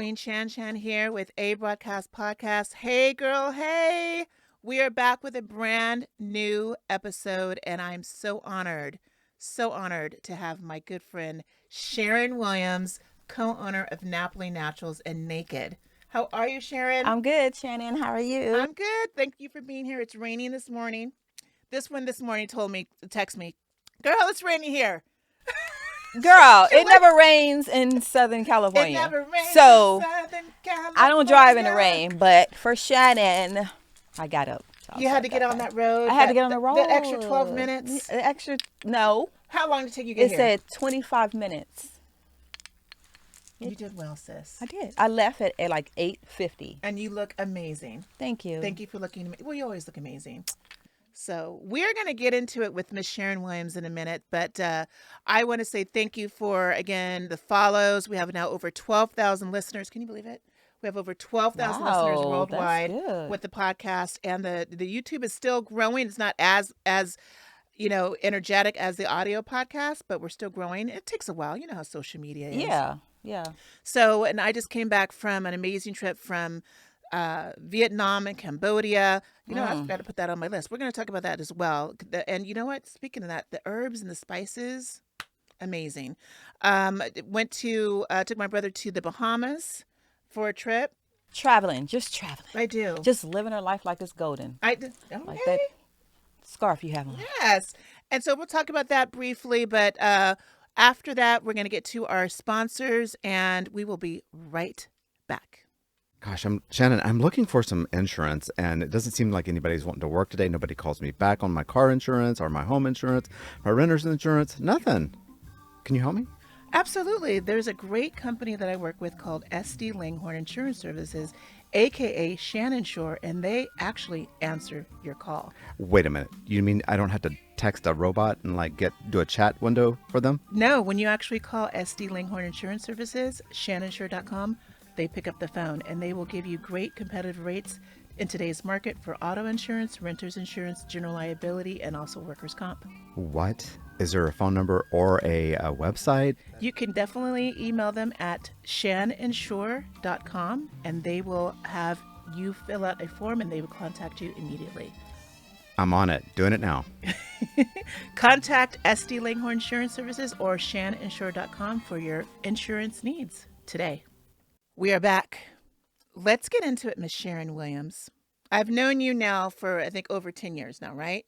Queen Shan here with A Broadcast Podcast. Hey, girl, hey! We are back with a brand new episode, and I'm so honored to have my good friend Sharon Williams, co-owner of Nappily Naturals and Naked. How are you, Sharon? I'm good, Shannon. How are you? I'm good. Thank you for being here. It's raining this morning. This one this morning text me, girl, it's raining here. Girl, it never rains in Southern It California. never rains So in Southern California. I don't drive in the rain, but for Shannon, I got up. You had to get on that road. I had to get on the road. That extra 12 minutes. No. How long did it take you to get here? It said 25 minutes. You did well, sis. I did. I left at like 8:50. And you look amazing. Thank you. Thank you for looking amazing. Well, you always look amazing. So we're going to get into it with Miss Sharon Williams in a minute, but I want to say thank you for, again, the follows. We have now over 12,000 listeners. Can you believe it? We have over 12,000 listeners worldwide with the podcast, and the YouTube is still growing. It's not as energetic as the audio podcast, but we're still growing. It takes a while. You know how social media is. Yeah. So, and I just came back from an amazing trip from Vietnam and Cambodia. I've got to put that on my list. We're going to talk about that as well. And you know what? Speaking of that, the herbs and the spices, amazing. Took my brother to the Bahamas for a trip. Just traveling. I do. Just living her life like it's golden. Okay. Like that scarf you have on. Yes. And so we'll talk about that briefly, but after that, we're going to get to our sponsors, and we will be right back. Gosh, Shannon, I'm looking for some insurance, and it doesn't seem like anybody's wanting to work today. Nobody calls me back on my car insurance or my home insurance, my renter's insurance, nothing. Can you help me? Absolutely. There's a great company that I work with called SD Langhorne Insurance Services, aka Shannon Shore, and they actually answer your call. Wait a minute. You mean I don't have to text a robot and do a chat window for them? No, when you actually call SD Langhorne Insurance Services, shannonshore.com, they pick up the phone and they will give you great competitive rates in today's market for auto insurance, renter's insurance, general liability, and also workers' comp. What? Is there a phone number or a website? You can definitely email them at shannonshore.com, and they will have you fill out a form and they will contact you immediately. I'm on it. Doing it now. Contact SD Langhorne Insurance Services or shannonshore.com for your insurance needs today. We are back. Let's get into it, Miss Sharon Williams. I've known you now for, I think, over 10 years now, right?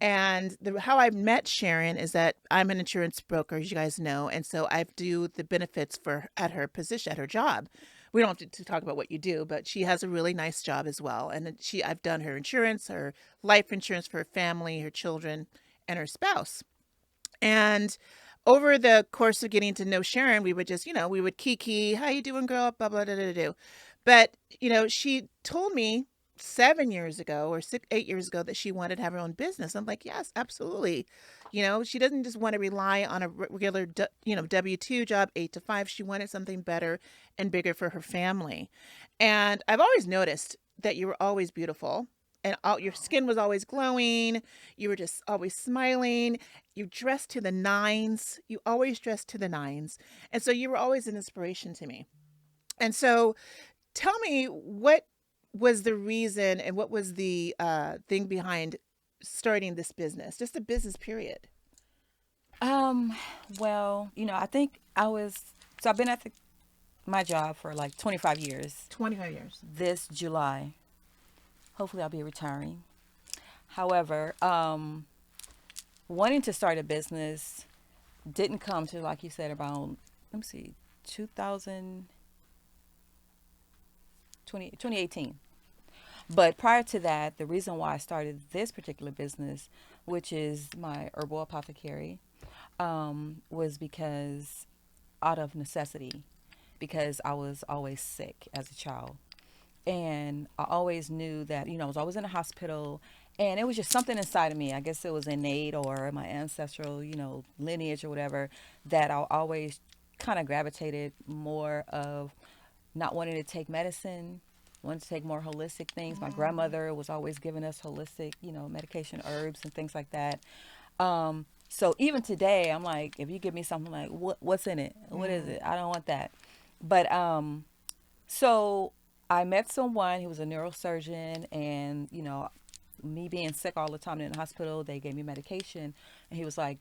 And how I met Sharon is that I'm an insurance broker, as you guys know, and so I do the benefits at her position, at her job. We don't have to talk about what you do, but she has a really nice job as well. And I've done her insurance, her life insurance for her family, her children, and her spouse. And over the course of getting to know Sharon, we would just, we would kiki, how you doing, girl, blah, blah, blah, blah, blah. But, she told me 7 years ago or 8 years ago that she wanted to have her own business. I'm like, yes, absolutely. She doesn't just want to rely on a regular, W-2 job, 8 to 5. She wanted something better and bigger for her family. And I've always noticed that you were always beautiful. And your skin was always glowing. You were just always smiling. You dressed to the nines. You always dressed to the nines. And so you were always an inspiration to me. And so tell me, what was the reason and what was the thing behind starting this business? Just a business period. Well, I think I've been at my job for like 25 years. 25 years. This July. Hopefully I'll be retiring. However, wanting to start a business didn't come to, like you said, about, 2018. But prior to that, the reason why I started this particular business, which is my Herbal Apothecary, was because out of necessity, because I was always sick as a child. And I always knew that, I was always in the hospital, and it was just something inside of me. I guess it was innate or my ancestral, lineage or whatever, that I always kind of gravitated more of not wanting to take medicine, wanted to take more holistic things. My grandmother was always giving us holistic, medication, herbs and things like that. So even today, I'm like, if you give me something like, what's in it? What is it? I don't want that. But So I met someone who was a neurosurgeon, and me being sick all the time in the hospital, they gave me medication, and he was like,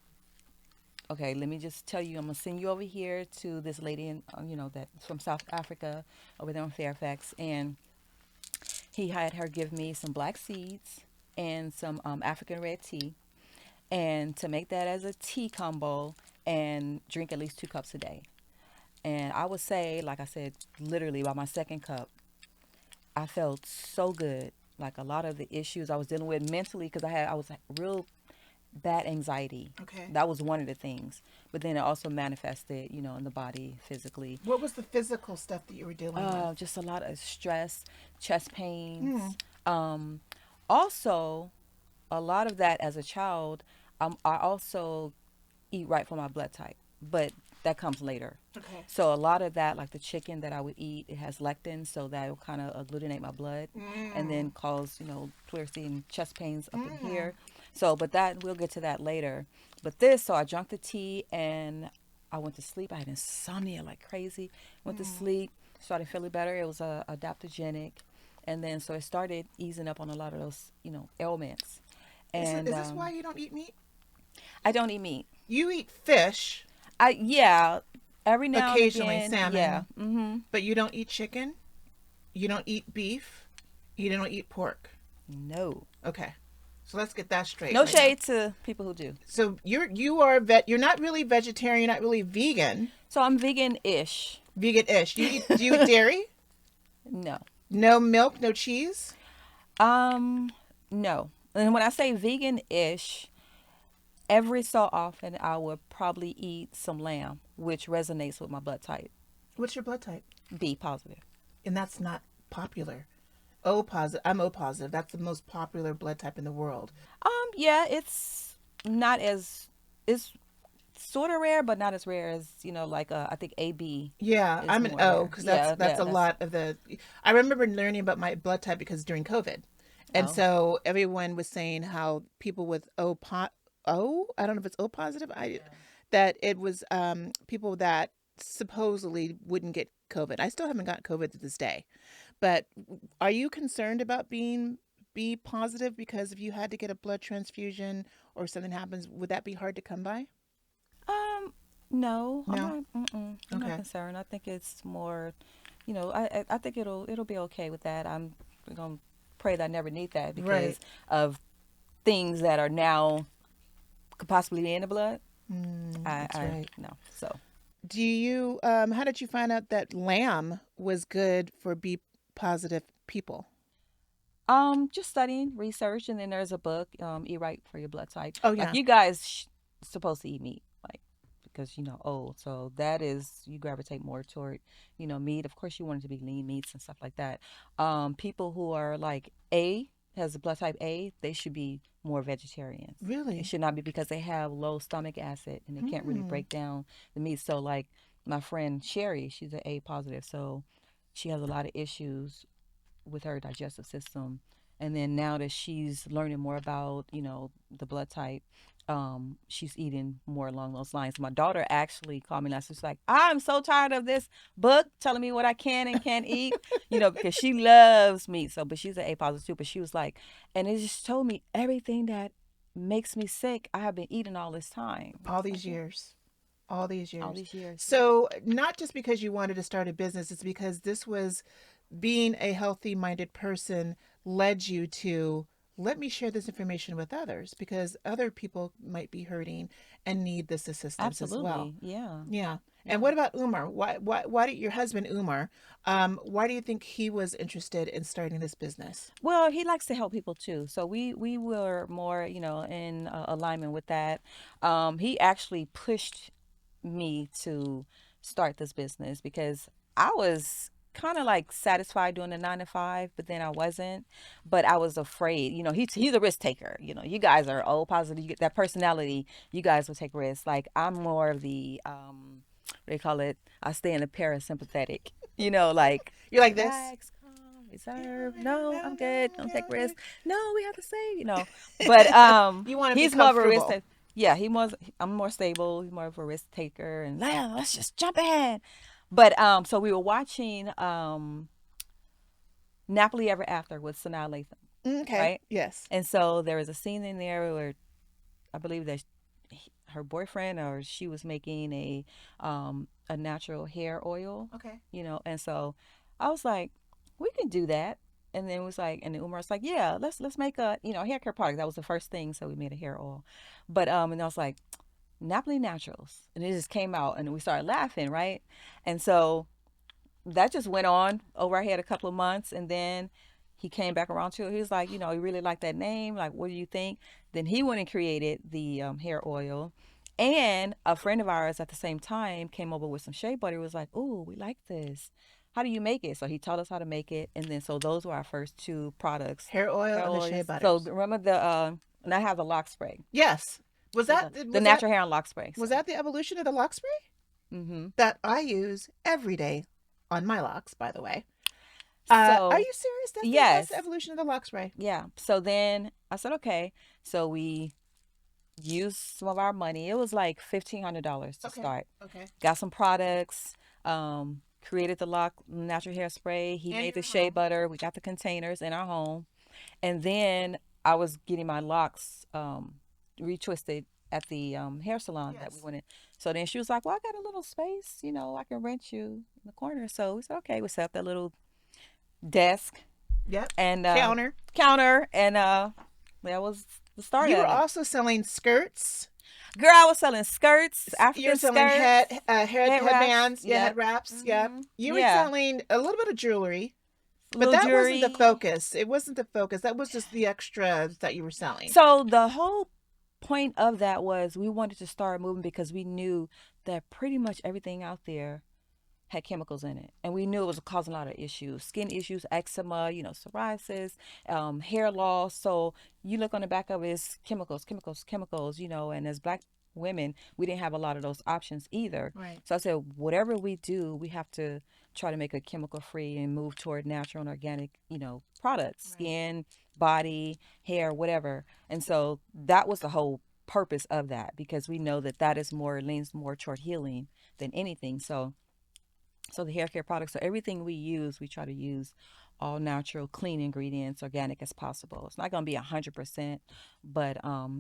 "Okay, let me just tell you, I'm gonna send you over here to this lady in, that's from South Africa, over there in Fairfax, and he had her give me some black seeds and some African red tea, and to make that as a tea combo and drink at least 2 cups a day." And I would say, like I said, literally by my second cup, I felt so good. Like a lot of the issues I was dealing with mentally, because I was like real bad anxiety. Okay. That was one of the things. But then it also manifested, in the body physically. What was the physical stuff that you were dealing with? Just a lot of stress, chest pains. Hmm. Also, a lot of that as a child, I also eat right for my blood type, but that comes later. Okay. So a lot of that, like the chicken that I would eat, it has lectin, so that will kind of agglutinate my blood, and then cause pleurisy and chest pains up in here. So, but that we'll get to that later. But so I drank the tea and I went to sleep. I had insomnia like crazy. Went to sleep, started feeling better. It was adaptogenic, and then so it started easing up on a lot of those ailments. And Is this why you don't eat meat? I don't eat meat. You eat fish, Yeah, every now occasionally and again. salmon, Yeah. Mm-hmm. but you don't eat chicken. You don't eat beef. You don't eat pork. No. Okay, so let's get that straight. No right now. shade to people who do. So you are You're not really vegetarian. You're not really vegan. So I'm vegan-ish. Vegan-ish. Do you eat dairy? No. No milk. No cheese. No. And when I say vegan-ish, every so often I would probably eat some lamb, which resonates with my blood type, What's your blood type? B positive. And that's not popular. O positive. I'm O positive. That's the most popular blood type in the world. Yeah, it's not as it's sort of rare, but not as rare as like I think AB. Yeah, Is I'm an more O rare. because Yeah, that's a that's lot of the. I remember learning about my blood type because during COVID, and oh. so everyone was saying how people with O, I don't know if it's O positive. That it was people that supposedly wouldn't get COVID. I still haven't got COVID to this day, but are you concerned about being B positive? Because if you had to get a blood transfusion or something happens, would that be hard to come by? No, I'm No. not. I'm not Okay. concerned. I think it's more, I think it'll be okay with that. I'm gonna pray that I never need that Right. because of things that are now could possibly be in the blood. That's I right. no. So Do you how did you find out that lamb was good for B positive people? just studying research, and then there's a book, Eat Right for Your Blood Type. Oh Like yeah. you guys supposed to eat meat, like because old, so that is you gravitate more toward meat. Of course, you want it to be lean meats and stuff like that. People who are like A has a blood type A, they should be more vegetarians. It Really? should not be because they have low stomach acid and they can't really Hmm. break down the meat. So like my friend Sherry, she's an A positive, so she has a lot of issues with her digestive system. And then now that she's learning more about, the blood type, she's eating more along those lines. My daughter actually called me last week. She's like, I'm so tired of this book telling me what I can and can't eat, because she loves meat. So, but she's an A positive too. But she was like, and it just told me everything that makes me sick, I have been eating all this time. I All was like, these years. All these all years. these years. So not just because you wanted to start a business, it's because this was being a healthy minded person led you to let me share this information with others because other people might be hurting and need this assistance as well. Absolutely. Yeah. Yeah. And Yeah. what about Umar? Why did your husband Umar? Why do you think he was interested in starting this business? Well, he likes to help people too. So we were more, in alignment with that. He actually pushed me to start this business because I was kind of like satisfied doing the 9 to 5, but then I wasn't. But I was afraid. He's a risk taker. You guys are O positive. You get that personality. You guys will take risks. Like I'm more of the what do you call it? I stay in the parasympathetic. Like You're like this? relax, calm, reserve. No, I'm good. Don't take risks. No, we have to save. But You want to be he's more of a risk comfortable. taker. Yeah, I'm more stable. He's more of a risk taker, and let's just jump in. But so we were watching Nappily Ever After with Sanaa Lathan, Okay. right? Yes. And so there was a scene in there where I believe that her boyfriend or she was making a natural hair oil, Okay. and so I was like, we can do that. And then it was like, and then Umar was like, yeah, let's make a hair care product. That was the first thing, so we made a hair oil. But and I was like, Nappily Naturals, and it just came out, and we started laughing, right? And so that just went on over our head a couple of months, and then he came back around to it. He was like, he really liked that name. Like, what do you think? Then he went and created the hair oil. And a friend of ours at the same time came over with some shea butter. He was like, "Oh, we like this. How do you make it?" So he taught us how to make it, and then so those were our first two products, Hair oil hair and the shea oils. So butters. remember and I have the lock spray, Yes. Was that the natural hair and lock spray. was So. that the evolution of the lock spray Mm-hmm. that I use every day on my locks? By the way, are So you serious? That's yes, the evolution of the lock spray. yeah. So then I said, okay. So we used some of our money. It was like $1,500 to Okay. start. Okay. Got some products. Created the lock natural hairspray. He In made your the shea home. butter. We got the containers in our home, and then I was getting my locks retwisted at the hair salon that we Yes. went in. So then she was like, "Well, I got a little space. I can rent you in the corner." So we said, "Okay." We set up that little desk Yep. and Counter. counter, and that was the start You were of it. also selling skirts. Girl, I was selling skirts, You're African selling skirts, head wraps. headbands. Yeah, head Yep. wraps. Yep. You were Yeah. selling a little bit of jewelry, but Little that wasn't the jewelry. focus. It wasn't the focus. That was just the extras that you were selling. So the whole point of that was we wanted to start moving because we knew that pretty much everything out there had chemicals in it, and we knew it was causing a lot of issues, skin issues, eczema, psoriasis, hair loss. So you look on the back of it, it's chemicals, chemicals, chemicals. And as Black women, we didn't have a lot of those options either. Right. So I said, whatever we do, we have to try to make it chemical free and move toward natural and organic, products, Right. skin, body, hair, whatever. And so that was the whole purpose of that, because we know that that is more leans more toward healing than anything. So the hair care products, so everything we use, we try to use all natural, clean ingredients, organic as possible. It's not going to be 100%, but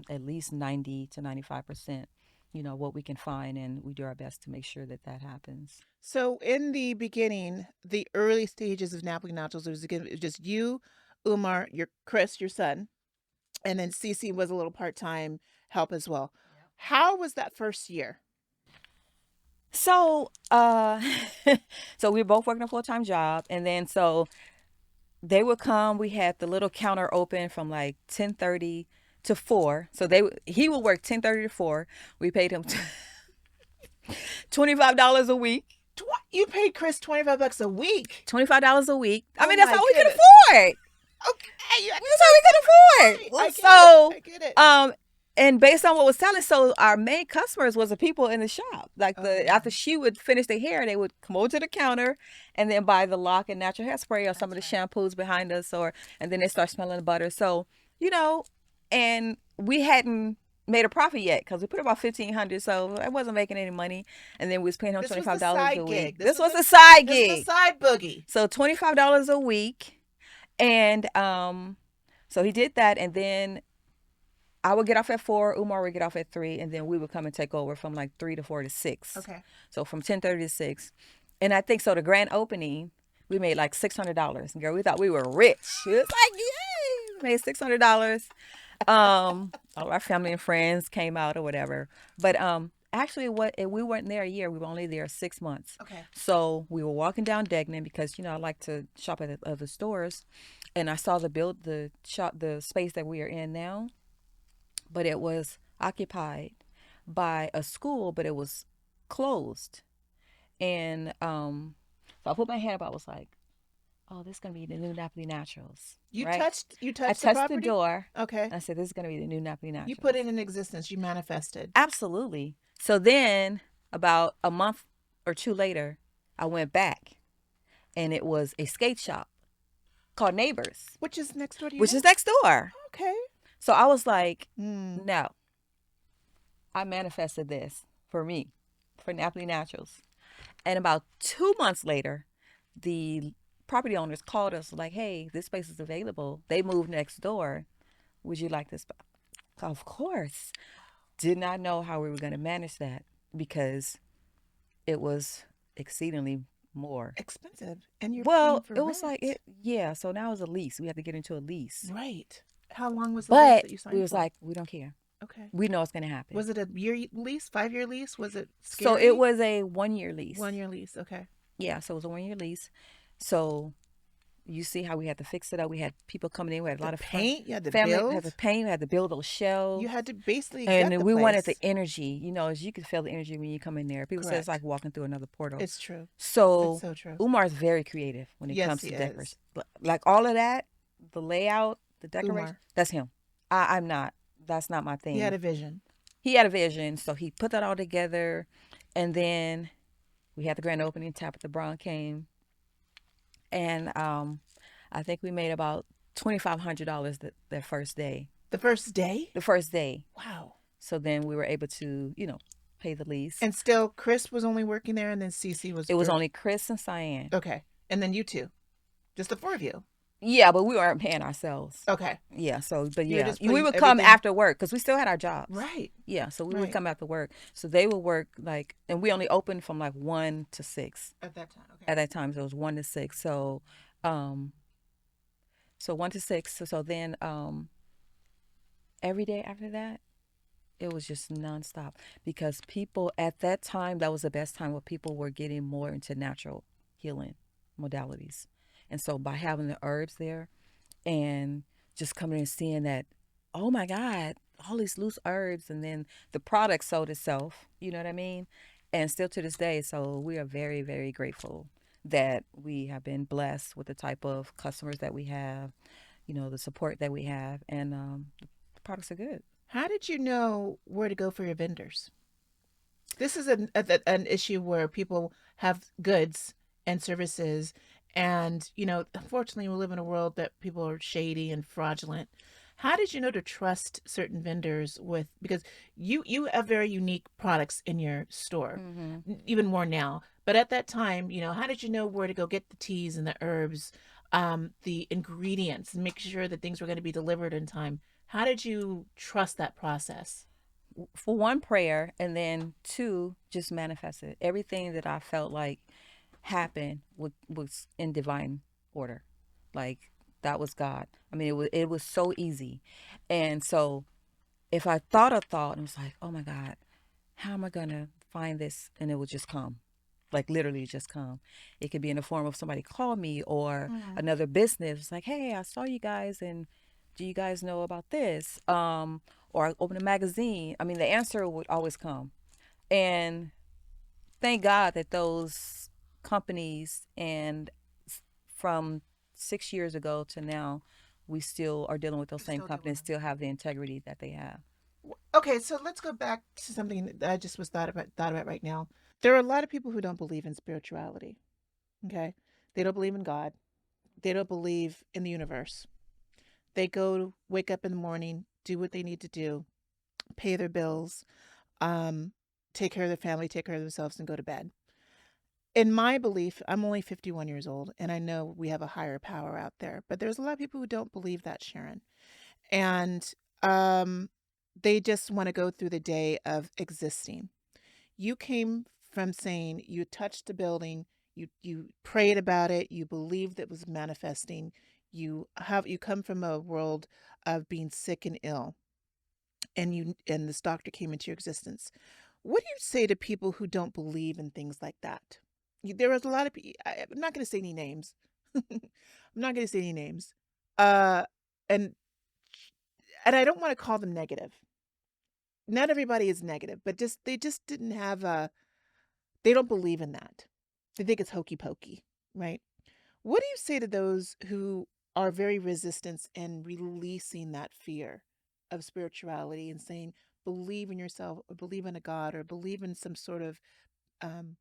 at least 90 to 95%, what we can find, and we do our best to make sure that that happens. So in the beginning, the early stages of Nappily Naturals, it was just you, Umar, your Chris, your son, and then Cece was a little part-time help as well. How was that first year? So, so we were both working a full-time job, and then so they would come. We had the little counter open from like 10:30 to 4. So he would work 10:30 to 4. We paid him $25 a week. You paid Chris $25 a week. $25 a week. I Oh mean, that's my all we could goodness. afford. Okay, That's all we could afford. I get So, it. I get it. and based on what was selling, so our main customers was the people in the shop. Like after she would finish their hair, they would come over to the counter and then buy the lock and natural hairspray or some of the shampoos behind us, and then they start smelling the butter. So, and we hadn't made a profit yet because we put about $1,500, so I wasn't making any money. And then we was paying him This was $25 the side a week. gig. This was a side This gig. was a side boogie. So $25 a week, and so he did that, and then I would get off at 4, Umar would get off at 3, and then we would come and take over from like 3 to 4 to 6. Okay. So from 10:30 to 6, and I think so. The grand opening, we made like $600. Girl, we thought we were rich. It was like, yay, we made $600. All our family and friends came out or whatever. But actually, we weren't there a year. We were only there 6 months. Okay. So we were walking down Degnan because I like to shop at the other stores, and I saw the space that we are in now, but it was occupied by a school, but it was closed. And so I put my hand up. I was like, "Oh, this is gonna be the new Nappily Naturals." You right? touched I the touched property? the door. Okay. And I said, "This is gonna be the new Nappily Naturals." You put it in existence. You manifested. Absolutely. So then, about a month or two later, I went back, and it was a skate shop called Neighbors, Which is next door to you? which now? is next door. Okay. So I was like, Mm. no, I manifested this for me, for Nappily Naturals. And about 2 months later, the property owners called us like, hey, this space is available. They moved next door. Would you like this? Of course. Did not know how we were going to manage that because it was exceedingly more. Expensive. And you're paying Well, for it was like rent. it, yeah. So now it's a lease. We have to get into a lease. Right. How long was the lease But that you we signed was for? like, we don't care. Okay. We know it's going to happen. Was it a year lease, 5-year lease? Was it So scary? it was a 1 year lease. 1-year lease. Okay. Yeah, so it was a 1 year lease. So you see how we had to fix it up. We had people coming in. We had a lot of paint. You had to family. build. Had to paint. We had to build those shelves. You had to basically and gut the we place. wanted the energy. You know, as you could feel the energy when you come in there. People say it's Correct. like walking through another portal. It's true. So It's so true. Umar is very creative when it Yes, comes he to is. decoration. Like all of that, the layout, the decoration. Umar. That's him. I'm not. That's not my thing. He had a vision. He had a vision, so he put that all together, and then we had the grand opening. Tabitha Brown came, and I think we made about $2,500 that first day. The first day? The first day. Wow. So then we were able to, pay the lease. And still, Chris was only working there, and then Cece was. It was only Chris and Cyan. Okay, and then you two, just the 4 of you. Yeah, but we weren't paying ourselves. Okay. Yeah. So, but You were yeah, just we putting would come everything- after work because we still had our jobs. Right. Yeah. So we Right. would come after work. So they would work and we only opened from like 1 to 6 At that time. Okay. at that time. So it was 1 to 6. So, 1 to 6. So then, every day after that, it was just nonstop because people at that time, that was the best time where people were getting more into natural healing modalities. And so by having the herbs there and just coming and seeing that, oh my God, all these loose herbs, and then the product sold itself, you know what I mean? And still to this day, so we are very, very grateful that we have been blessed with the type of customers that we have, the support that we have, and the products are good. How did you know where to go for your vendors? This is an issue where people have goods and services, and unfortunately, we live in a world that people are shady and fraudulent. How did you know to trust certain vendors because you have very unique products in your store, even more now. But at that time, how did you know where to go get the teas and the herbs, the ingredients, and make sure that things were going to be delivered in time? How did you trust that process? For one, prayer, and then 2, just manifested. Everything that I felt like happened was in divine order. Like that was God. I mean, it was so easy. And so if I thought a thought and was like, oh my God, how am I going to find this? And it would just come. Like literally just come. It could be in the form of somebody call me or another business. It's like, hey, I saw you guys, and do you guys know about this? Or I open a magazine. I mean, the answer would always come. And thank God that those companies, and from 6 years ago to now, we still are dealing with those same companies, still have the integrity that they have. Okay, so let's go back to something that I just was thought about right now. There are a lot of people who don't believe in spirituality. Okay, they don't believe in God. They don't believe in the universe. They wake up in the morning, do what they need to do, pay their bills, take care of their family, take care of themselves, and go to bed. In my belief, I'm only 51 years old, and I know we have a higher power out there, but there's a lot of people who don't believe that, Sharon. And they just want to go through the day of existing. You came from saying you touched the building, you prayed about it, you believed it was manifesting. You come from a world of being sick and ill, and this doctor came into your existence. What do you say to people who don't believe in things like that? There was a lot of people. I'm not going to say any names. I'm not going to say any names. And I don't want to call them negative. Not everybody is negative, but they just didn't have they don't believe in that. They think it's hokey pokey, right? What do you say to those who are very resistant and releasing that fear of spirituality and saying, believe in yourself, or believe in a God, or believe in some sort of um,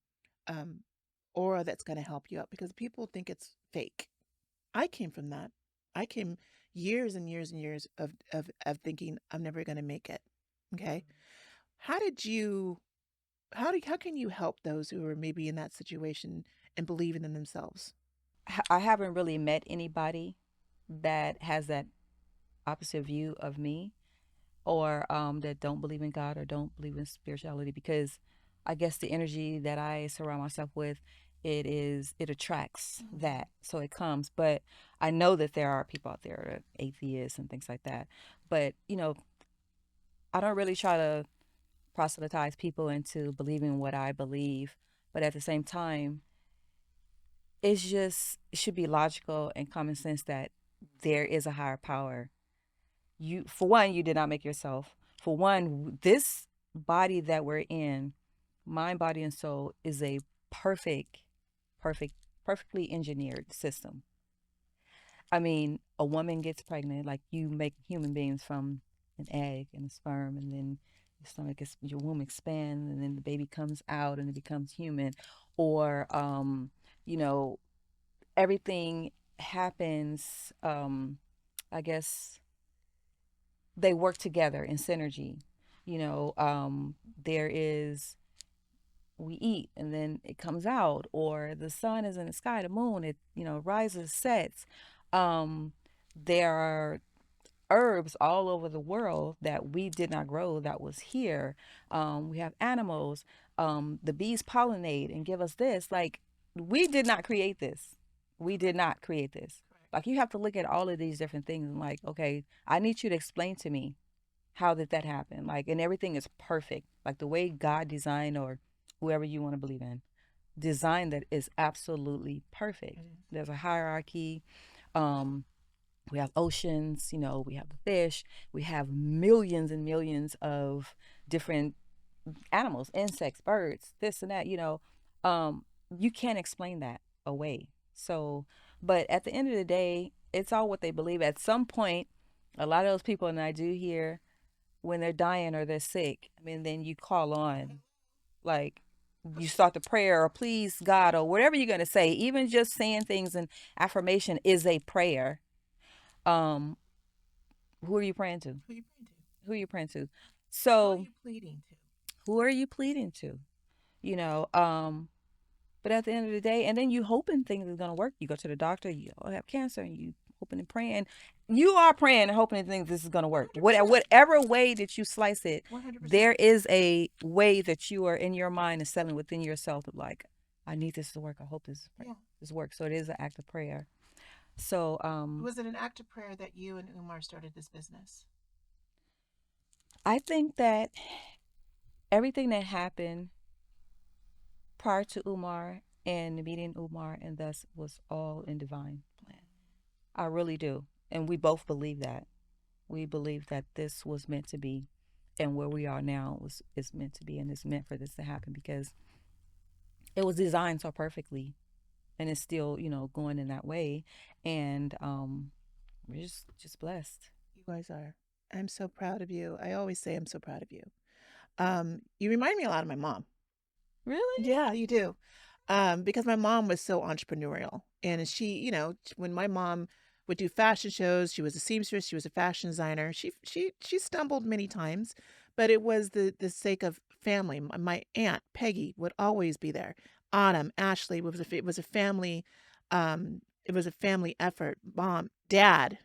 aura that's going to help you out? Because people think it's fake. I came from that. I came years and years and years of thinking I'm never going to make it. Okay. How did you how can you help those who are maybe in that situation and believing in themselves? I haven't really met anybody that has that opposite view of me, or that don't believe in God or don't believe in spirituality, because I guess the energy that I surround myself with, it attracts that, so it comes. But I know that there are people out there, atheists and things like that. But I don't really try to proselytize people into believing what I believe. But at the same time, it should be logical and common sense that there is a higher power. You, for one, you did not make yourself. For one, this body that we're in, mind, body, and soul, is a perfect, perfect, perfectly engineered system. I mean, a woman gets pregnant, like you make human beings from an egg and a sperm, and then your womb expands, and then the baby comes out and it becomes human. Or, you know, everything happens. I guess they work together in synergy. There is, we eat and then it comes out, or the sun is in the sky, the moon, it rises, sets. There are herbs all over the world that we did not grow, that was here. We have animals. The bees pollinate and give us this. Like, we did not create this. We did not create this. Like, you have to look at all of these different things and, like, okay, I need you to explain to me, how did that happen? Like, and everything is perfect. Like, the way God designed, or whoever you want to believe in, design that is absolutely perfect. There's a hierarchy. Um, we have oceans, we have the fish, we have millions and millions of different animals, insects, birds, this and that. You can't explain that away. So, but at the end of the day, it's all what they believe. At some point, a lot of those people, and I do hear, when they're dying or they're sick, I mean, then you call on, like, you start the prayer, or please God, or whatever you're going to say. Even just saying things in affirmation is a prayer. um who are you praying to? Who are you praying to? Who are you praying to? Who are So you pleading to? who are you pleading to? you know um but at the end of the day, and then you hoping things is going to work. You go to the doctor, you have cancer, and you hoping and praying. You are praying and hoping and thinking this is going to work. 100%. Whatever way that you slice it, 100%. there is a way that you are in your mind and selling within yourself of, like, I need this to work. I hope Yeah. this works. So it is an act of prayer. So Was it an act of prayer that you and Umar started this business? I think that everything that happened prior to Umar and meeting Umar and thus was all in divine plan. I really do. And we both believe that. We believe that this was meant to be, and where we are now is meant to be, and it's meant for this to happen, because it was designed so perfectly, and it's still, going in that way. And we're just blessed. You guys are. I'm so proud of you. I always say I'm so proud of you. You remind me a lot of my mom. Really? Yeah, you do. Because my mom was so entrepreneurial. And she, when my mom would do fashion shows, she was a seamstress, she was a fashion designer. She stumbled many times, but it was the sake of family. My aunt Peggy would always be there. Autumn, Ashley, it was a family effort. Mom, dad.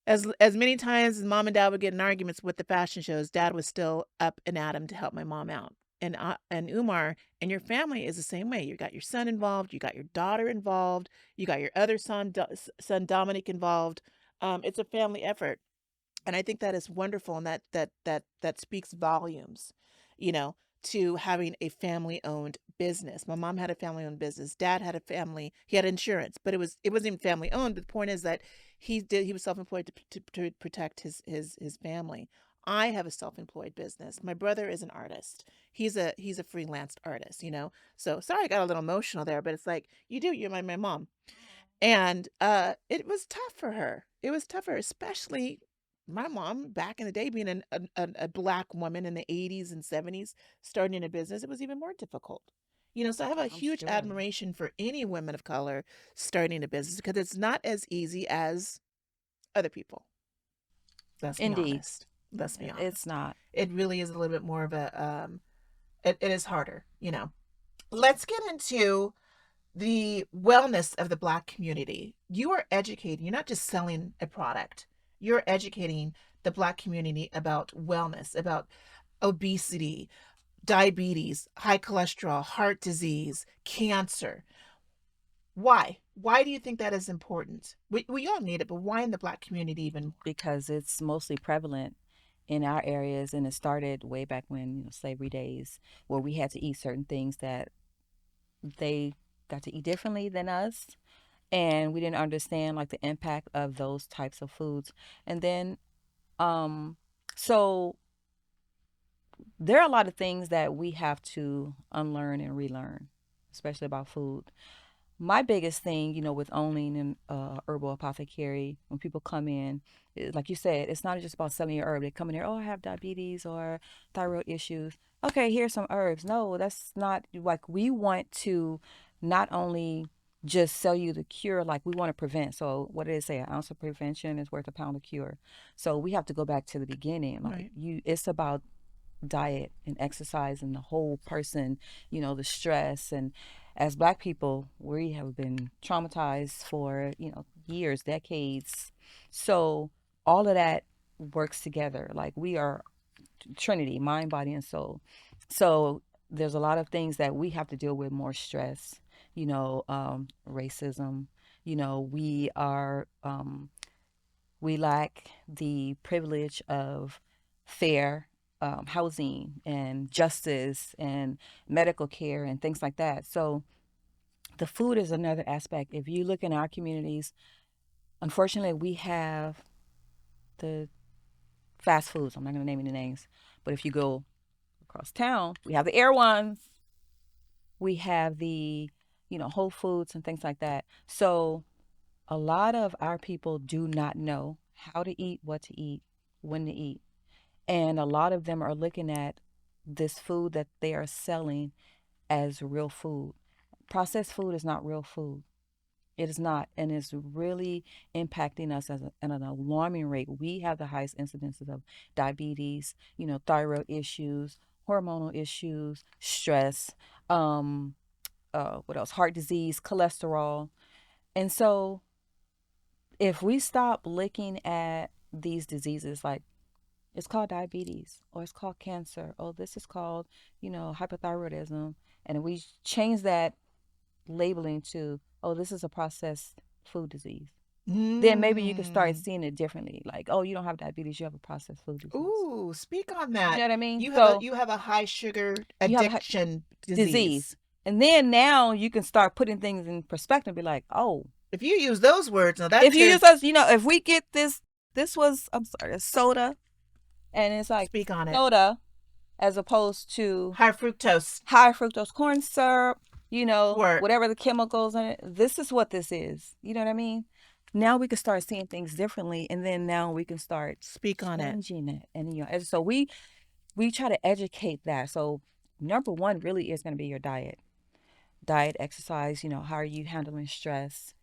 As many times as mom and dad would get in arguments with the fashion shows, dad was still up and at 'em to help my mom out. And Umar and your family is the same way. You got your son involved, you got your daughter involved, you got your other son Dominic involved. It's a family effort, and I think that is wonderful, and that speaks volumes, you know, to having a family owned business. My mom had a family owned business. Dad had a family. He had insurance, but it wasn't even family owned. But the point is that he was self employed to protect his family. I have a self employed business. My brother is an artist. He's a freelance artist. So sorry, I got a little emotional there, but it's like you do. You're my mom. And it was tough for her. It was tougher, especially my mom back in the day being a black woman in the 80s and 70s starting a business. It was even more difficult. So I have a I'm huge sure. admiration for any women of color starting a business because it's not as easy as other people. Let's be Indeed. honest. Let's be It's honest. not. It really is a little bit more of It is harder, Let's get into the wellness of the Black community. You are educating, you're not just selling a product, you're educating the Black community about wellness, about obesity, diabetes, high cholesterol, heart disease, cancer. Why? Why do you think that is important? We all need it, but why in the Black community even? Because it's mostly prevalent in our areas, and it started way back when, slavery days, where we had to eat certain things that they got to eat differently than us, and we didn't understand like the impact of those types of foods. And then so there are a lot of things that we have to unlearn and relearn, especially about food. My biggest thing, with owning an herbal apothecary, when people come in, like you said, it's not just about selling your herb. They come in here, oh, I have diabetes or thyroid issues. Okay, here's some herbs. No, that's not like we want to not only just sell you the cure, like we want to prevent. So what did it say? An ounce of prevention is worth a pound of cure. So we have to go back to the beginning. Like Right. it's about diet and exercise and the whole person, the stress. And as Black people, we have been traumatized for, years, decades. So all of that works together. Like we are Trinity, mind, body, and soul. So there's a lot of things that we have to deal with, more stress, racism. We are we lack the privilege of fair housing and justice and medical care and things like that. So the food is another aspect. If you look in our communities, unfortunately, we have the fast foods. I'm not going to name any names, but if you go across town, we have the Air Ones, we have the, Whole Foods and things like that. So a lot of our people do not know how to eat, what to eat, when to eat. And a lot of them are looking at this food that they are selling as real food. Processed food is not real food. It is not. And it's really impacting us at an alarming rate. We have the highest incidences of diabetes, thyroid issues, hormonal issues, stress, what else? Heart disease, cholesterol. And so if we stop looking at these diseases like it's called diabetes or it's called cancer, oh, this is called, hypothyroidism, and we change that labeling to, oh, this is a processed food disease, then maybe you can start Mm. seeing it differently. Like, oh, you don't have diabetes, you have a processed food disease. Ooh, speak on You that. know what I mean? You have a So you have a high sugar you have a addiction disease. disease. And then now you can start putting things in perspective and be like, oh, If you use those words, now that if you could use us, if we get this was, I'm sorry, a soda, and it's like speak on it. soda as opposed to High fructose. high fructose corn syrup, Work. whatever the chemicals in it. This is what this is. You know what I mean? Now we can start seeing things differently, and then now we can start Speak on it. changing it. And and so we try to educate that. So number one really is going to be your diet, exercise, how are you handling stress,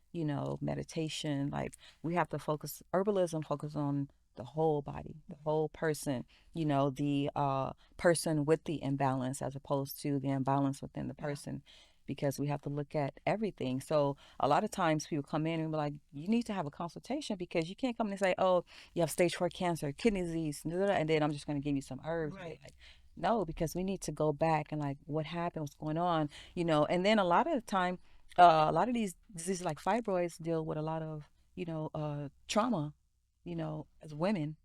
meditation. Like we have to focus, herbalism focus on the whole body, the whole person, the person with the imbalance as opposed to the imbalance within the person. Because we have to look at everything. So a lot of times people come in and be like, you need to have a consultation because you can't come in and say, oh, you have stage 4 cancer, kidney disease, and then I'm just going to give you some herbs. Right. Like, no, because we need to go back and like what happened, what's going on, and then a lot of the time, a lot of these diseases like fibroids deal with a lot of, trauma, as women,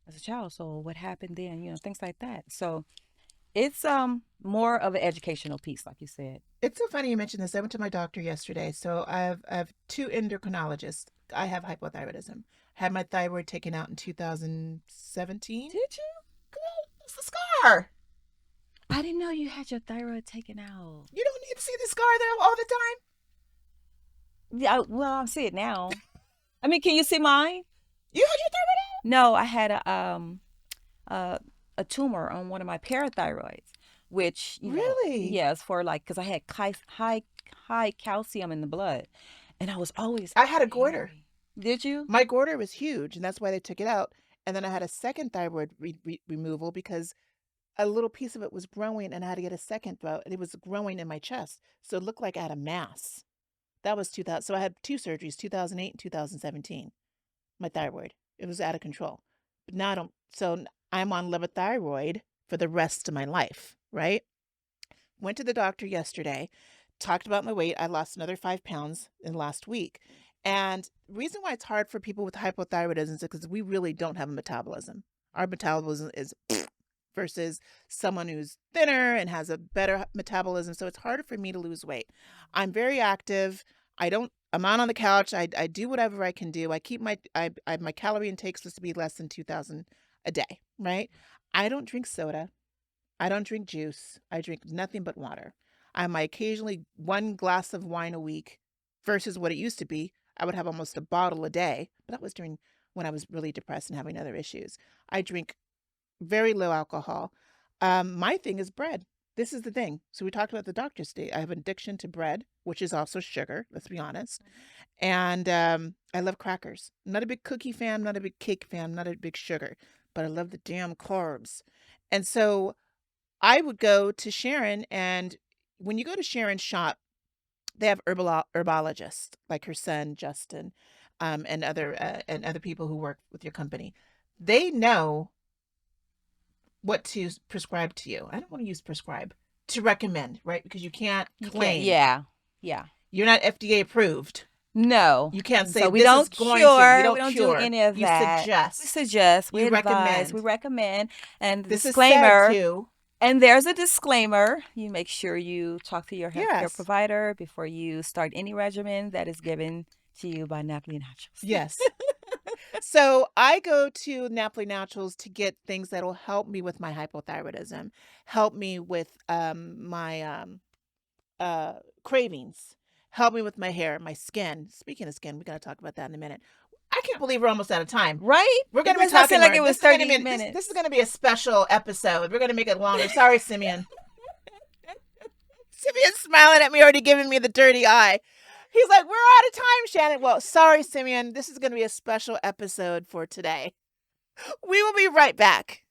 as a child. So what happened then, things like that. So it's more of an educational piece, like you said. It's so funny you mentioned this. I went to my doctor yesterday. So I have two endocrinologists. I have hypothyroidism. Had my thyroid taken out in 2017. Did you? It's the scar. I didn't know you had your thyroid taken out. You don't need to see the scar there all the time. Yeah, well, I see it now. I mean, can you see mine? You had your thyroid No, I had a tumor on one of my parathyroids, which Really? yes, for like because I had high calcium in the blood, and I was always I had a goiter. angry. Did you? My goiter was huge, and that's why they took it out. And then I had a second thyroid removal because a little piece of it was growing and I had to get a second bout and it was growing in my chest. So it looked like I had a mass. That was 2000. So I had two surgeries, 2008 and 2017. My thyroid. It was out of control. But now I don't. So I'm on levothyroid for the rest of my life, right? Went to the doctor yesterday, talked about my weight. I lost another 5 pounds in the last week. And the reason why it's hard for people with hypothyroidism is because we really don't have a metabolism. Our metabolism is versus someone who's thinner and has a better metabolism. So it's harder for me to lose weight. I'm very active. I'm not on the couch. I do whatever I can do. I keep my calorie intake supposed to be less than 2,000 a day, right? I don't drink soda. I don't drink juice. I drink nothing but water. I might occasionally one glass of wine a week versus what it used to be. I would have almost a bottle a day, but that was during when I was really depressed and having other issues. I drink very low alcohol. My thing is bread. This is the thing. So we talked about the doctor's day. I have an addiction to bread, which is also sugar, let's be honest. And I love crackers. I'm not a big cookie fan, I'm not a big cake fan, I'm not a big sugar, but I love the damn carbs. And so I would go to Sharon, and when you go to Sharon's shop, they have herbologists like her son Justin, and other people who work with your company. They know what to prescribe to you. I don't want to use prescribe, to recommend, right? Because you can't claim. Yeah. Yeah. You're not FDA approved. No. You can't say so we this don't is going cure. to. You don't we don't cure. do any of you that. Suggest. We suggest. We You advise. recommend. We recommend. And This disclaimer. is said too. And there's a disclaimer. You make sure you talk to your healthcare Yes. provider before you start any regimen that is given to you by Nappily Naturals. Yes. So I go to Nappily Naturals to get things that will help me with my hypothyroidism, help me with my cravings, help me with my hair, my skin. Speaking of skin, we got to talk about that in a minute. I can't believe we're almost out of time. Right? We're going to be It does not talking seem like more. it was This is gonna 30 be- minutes. This is going to be a special episode. We're going to make it longer. Sorry, Simeon. Simeon's smiling at me, already giving me the dirty eye. He's like, we're out of time, Shannon. Well, sorry, Simeon. This is going to be a special episode for today. We will be right back.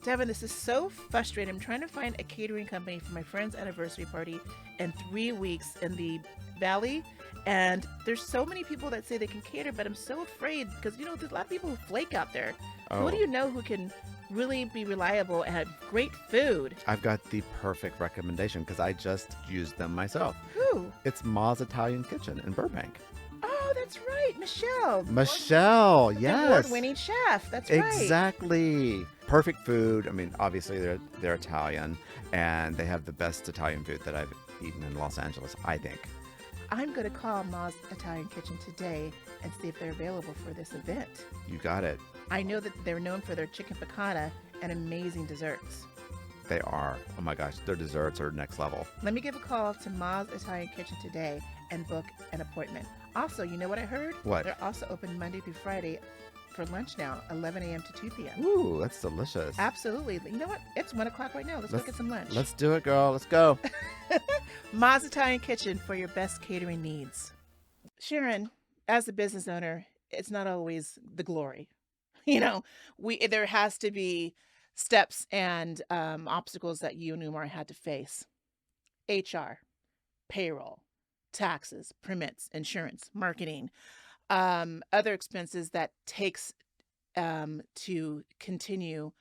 Devin, this is so frustrating. I'm trying to find a catering company for my friend's anniversary party in 3 weeks in the Valley. And there's so many people that say they can cater, but I'm so afraid because, there's a lot of people who flake out there. Oh. Who do you know who can really be reliable and have great food? I've got the perfect recommendation because I just used them myself. Who? It's Ma's Italian Kitchen in Burbank. Oh, that's right. Michelle. Michelle, The yes. award-winning chef. That's right. Exactly. Perfect food. I mean, obviously they're Italian, and they have the best Italian food that I've eaten in Los Angeles, I think. I'm going to call Ma's Italian Kitchen today and see if they're available for this event. You got it. I know that they're known for their chicken piccata and amazing desserts. They are. Oh my gosh, their desserts are next level. Let me give a call to Ma's Italian Kitchen today and book an appointment. Also, you know what I heard? What? They're also open Monday through Friday for lunch now, 11 a.m. to 2 p.m. Ooh, that's delicious. Absolutely. You know what? It's 1 o'clock right now. Let's go get some lunch. Let's do it, girl. Let's go. Ma's Italian Kitchen for your best catering needs. Sharon, as a business owner, it's not always the glory. There has to be steps and obstacles that you and Umar had to face. HR, payroll, taxes, permits, insurance, marketing, other expenses that takes to continue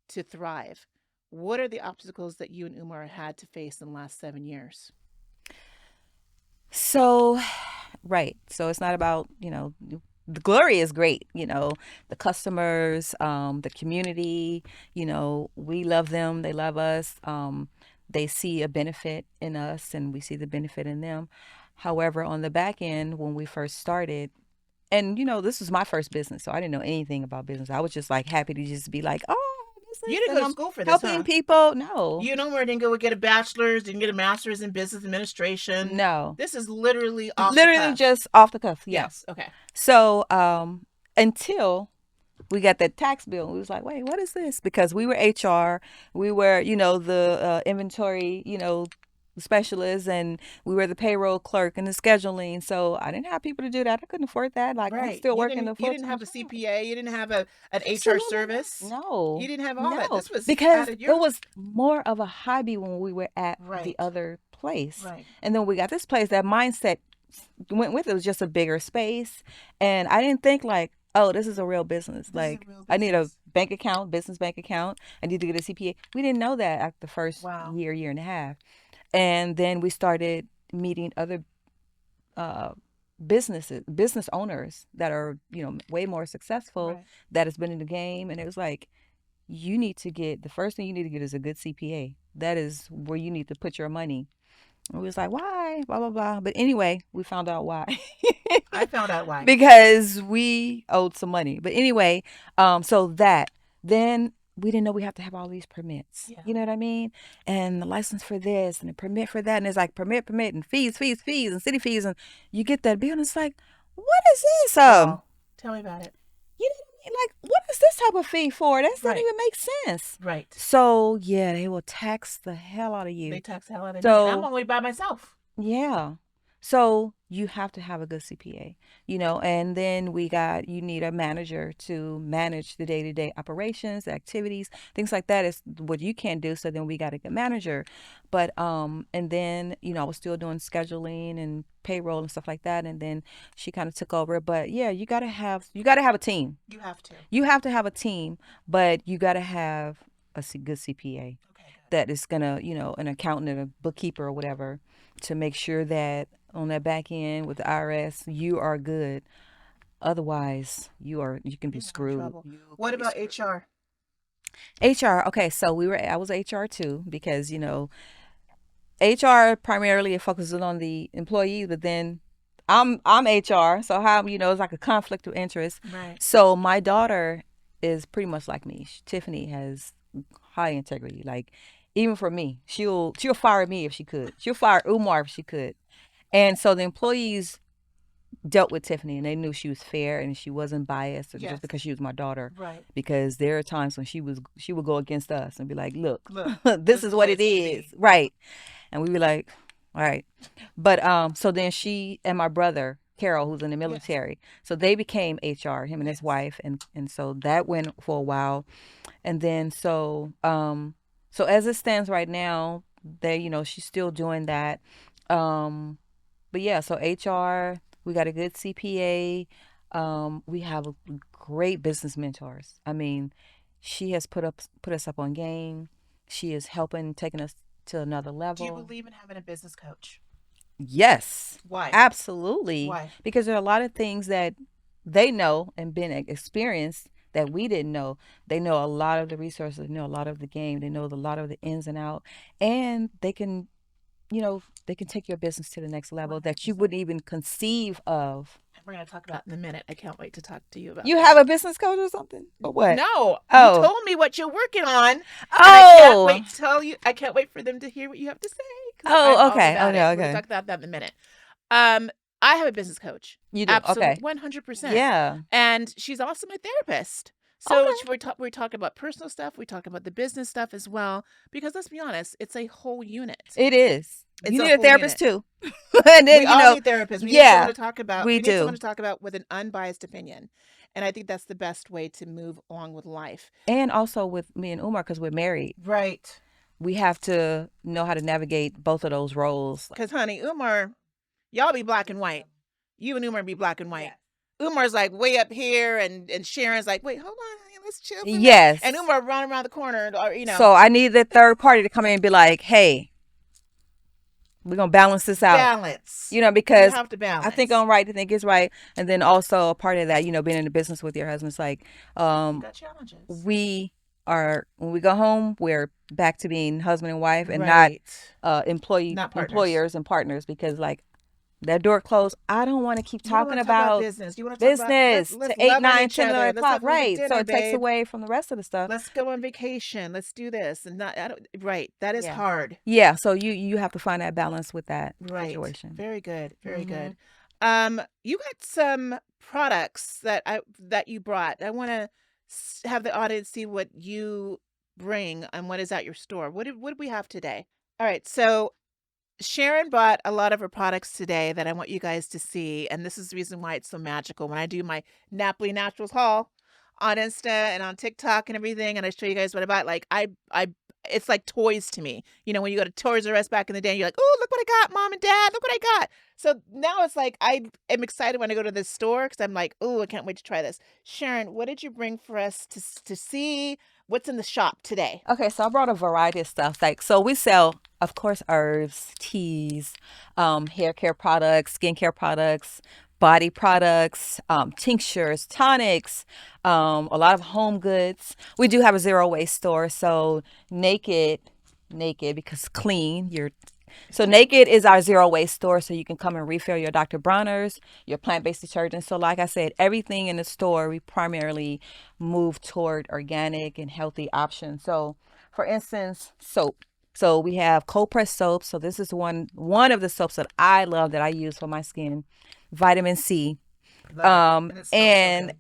to thrive. What are the obstacles that you and Umar had to face in the last 7 years? So, right. So it's not about, the glory is great, the customers, the community, we love them, they love us. They see a benefit in us and we see the benefit in them. However, on the back end, when we first started, and this was my first business, so I didn't know anything about business. I was just like happy to just be like, you didn't go to school for this, helping huh? people. No, You know where I didn't go get a bachelor's, didn't get a master's in business administration. no, This is literally off the cuff. just off the cuff. Yeah. Yes. Okay. So until we got that tax bill, we was like, wait, what is this? Because we were HR, we were, the inventory, specialist, and we were the payroll clerk and the scheduling. So I didn't have people to do that. I couldn't afford that. Like I'm Right. still You working didn't a you full didn't time have a job. CPA, you didn't have a an HR Absolutely service. not. You No, didn't have all that. no, This was out because of it your was more of a hobby when we were at the right. other place. Right. And then we got this place, that mindset went with it. It was just a bigger space. And I didn't think like, oh, this is a real business. This is a Like real I need a business. bank account, business bank account. I need to get a CPA. We didn't know that after the first Wow. year and a half. And then we started meeting other uh, business owners that are, way more successful, Right. that has been in the game. And it was like, you need to get, the first thing you need to get is a good CPA. That is where you need to put your money. And we was like, why? Blah, blah, blah. But anyway, we found out why. I found out why. Because we owed some money. But anyway, so that, then we didn't know we have to have all these permits. Yeah. You know what I mean? And the license for this and the permit for that. And it's like permit, and fees, and city fees. And you get that bill and it's like, what is this? Girl, tell me about it. You know what I mean? Like, what is this type of fee for? That doesn't Right. even make sense. Right. So yeah, they will tax the hell out of They you. tax the hell out of me. And I'm So only by myself. yeah. So you have to have a good CPA, and then you need a manager to manage the day-to-day operations, activities, things like that is what you can't do. So then we got a good manager. But and then, I was still doing scheduling and payroll and stuff like that. And then she kind of took over. But yeah, you gotta have a team. You have to. You have to have a team, but you gotta have a good CPA Okay, good. that is gonna, an accountant and a bookkeeper or whatever, to make sure that on that back end with the IRS, you are good. Otherwise, you can be You're in screwed. trouble. You What can be about screwed. HR? HR. Okay, so I was HR too, because HR primarily focuses on the employees, but then I'm HR, so how it's like a conflict of interest. Right. So my daughter is pretty much like me. Tiffany has high integrity. Like even for me, she'll fire me if she could. She'll fire Umar if she could. And so the employees dealt with Tiffany, and they knew she was fair and she wasn't biased, or Yes. just because she was my daughter. Right. Because there are times when she would go against us and be like, "Look, Look, this is what it it's gonna is, be. right?" And we'd be like, "All right." But so then she and my brother Carol, who's in the Yes. military, so they became HR, him and his Yes. wife, and so that went for a while, and then so as it stands right now, she's still doing that. But yeah, so HR, we got a good CPA. We have great business mentors. I mean, she has put us up on game. She is helping, taking us to another Do you level. believe in having a business coach? Yes, Why? absolutely. Why? Because there are a lot of things that they know and been experienced that we didn't know. They know a lot of the resources, they know a lot of the game, they know a lot of the ins and out, and they can take your business to the next level that you 100%. wouldn't even conceive of. We're going to talk about in a minute. I can't wait to talk to you about You that. have a business coach or something? Or what? No. Oh. You told me what you're working on. And Oh. I can't wait for them to hear what you have to say. 'Cause Oh, I'm all okay. about Okay, it. We're okay. going to talk about that in a minute. I have a business coach. You do? Absolutely. Okay. 100%. Yeah. And she's also my therapist. So Okay. we're talking about personal stuff. We talk about the business stuff as well. Because let's be honest, it's a whole unit. It is. It's You a need a whole therapist unit. too. And then, We all need therapists. We need yeah, someone to talk about. we We need someone do. to talk about with an unbiased opinion. And I think that's the best way to move along with life. And also with me and Umar, because we're married, Right. we have to know how to navigate both of those roles. Because, honey, Umar, y'all be black and white. You and Umar be black and white. Umar's like way up here, and Sharon's like, wait, hold on, honey, let's chill. For a minute. Yes. And Umar running around the corner, or So I need the third party to come in and be like, hey, we're going to balance this out. balance. Because You have to balance. I think I'm right to think it's right. And then also a part of that, being in the business with your husband, it's like, You got challenges. when we go home, we're back to being husband and wife, and Right. not Not partners. employers and partners, because like that door closed. I don't want to keep You don't wanna talking talk about business. You want to talk about business let's to 8, love on 9, each 10, other. 11 Let's o'clock. have a good Right. So dinner, it takes babe. away from the rest of the stuff. Let's go on vacation. Let's do this. And not, right. That is Yeah. hard. Yeah. So you have to find that balance with that Right. situation. Very good. Very Mhm. good. You got some products that you brought. I want to have the audience see what you bring and what is at your store. What did we have today? All right. So Sharon bought a lot of her products today that I want you guys to see, and this is the reason why it's so magical. When I do my Nappily Naturals haul on Insta and on TikTok and everything, and I show you guys what I bought, like it's like toys to me. You know, when you go to Toys R Us back in the day, and you're like, "Oh, look what I got, Mom and Dad! Look what I got!" So now it's like I am excited when I go to this store because I'm like, "Oh, I can't wait to try this." Sharon, what did you bring for us to see? What's in the shop today? Okay, so I brought a variety of stuff. Like, so we sell, of course, herbs, teas, hair care products, skincare products, body products, tinctures, tonics, a lot of home goods. We do have a zero waste store. So naked because clean. Naked is our zero waste store, so you can come and refill your Dr. Bronner's, your plant-based detergent. So like I said, everything in the store, we primarily move toward organic and healthy options. So for instance, soap. So we have cold pressed soap. So this is one of the soaps that I love that I use for my skin. Vitamin C. Love it. And it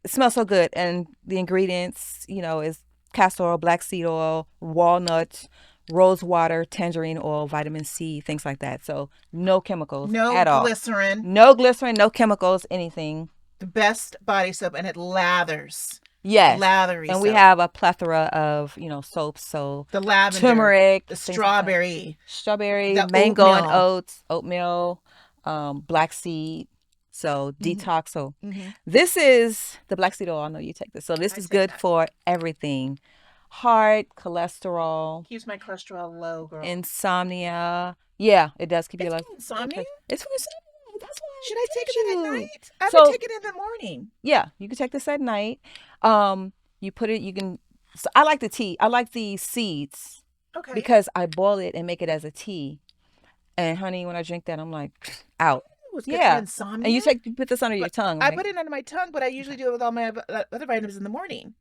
It smells so good. And the ingredients, is castor oil, black seed oil, walnuts, rose water, tangerine oil, vitamin C, things like that. So no chemicals no at all. glycerin. No glycerin, no chemicals, anything. The best body soap, and it lathers. Yes. Lathery And we soap. have a plethora of, soaps. So The lavender, turmeric, the things like that. strawberry, Strawberry, the mango and oatmeal. oats, oatmeal, black seed. So detox. So Mhm. this is the black seed oil. I know you take this. So this I is take good that. for everything. Heart, cholesterol, Keeps my cholesterol low, girl. insomnia. Yeah, it does keep you It's like for insomnia? It's for insomnia. That's why Should I take it at you. night? I've So been taking it in the morning. yeah, you can take this at night. You put it. You can. So I like the tea. I like the seeds Okay. because I boil it and make it as a tea. And honey, when I drink that, I'm like out. It was good for Yeah. insomnia. And you put this under your tongue, I right? put it under my tongue, but I usually do it with all my other vitamins in the morning.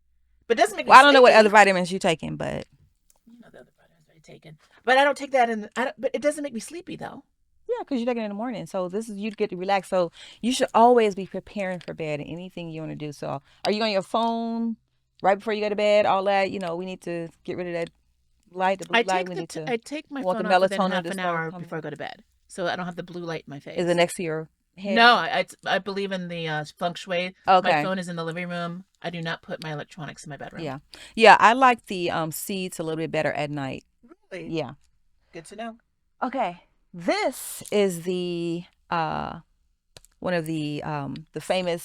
But it doesn't make me Well, I don't know what sleepy. other vitamins you're taking, but You know the other vitamins I taken. But I don't take that in. But it doesn't make me sleepy though. yeah, because you're taking it in the morning. So this is you get to relax. So you should always be preparing for bed and anything you want to do. So are you on your phone right before you go to bed? All that, we need to get rid of that light, the blue light. We need to I take my want phone the off within melatonin half to an start hour coming. before I go to bed, so I don't have the blue light in my face. Is it next to your head? No, I believe in the feng shui. Okay. My phone is in the living room. I do not put my electronics in my bedroom. Yeah. I like the seeds a little bit better at night. Really? Yeah. Good to know. Okay. This is the one of the famous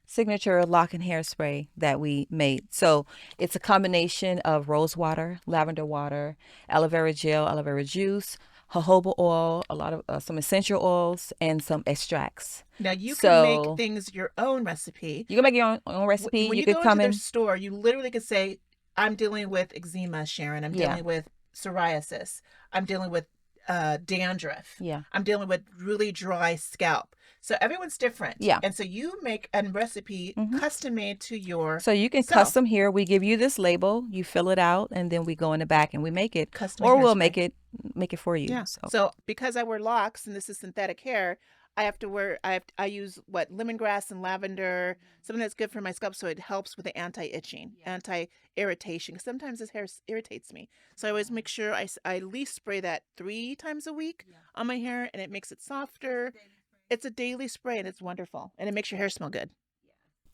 signature lock and hairspray that we made. So it's a combination of rose water, lavender water, aloe vera gel, aloe vera juice, jojoba oil, a lot of some essential oils, and some extracts. Now you can make things your own recipe. You can make your own recipe. When you could go come into in their store, you literally could say, "I'm dealing with eczema, Sharon. I'm dealing with psoriasis. I'm dealing with dandruff. Yeah. I'm dealing with really dry scalp." So everyone's different. Yeah. And so you make a recipe custom made to your So you can custom here. We give you this label, you fill it out, and then we go in the back and we make it. Custom or we'll hairspray. make it for you. Yeah. So because I wear locks and this is synthetic hair, I use lemongrass and lavender, something that's good for my scalp, so it helps with the anti-itching, anti-irritation. Sometimes this hair irritates me, so I always make sure I at least spray that 3 times a week on my hair, and it makes it softer. It's a daily spray, and it's wonderful, and it makes your hair smell good.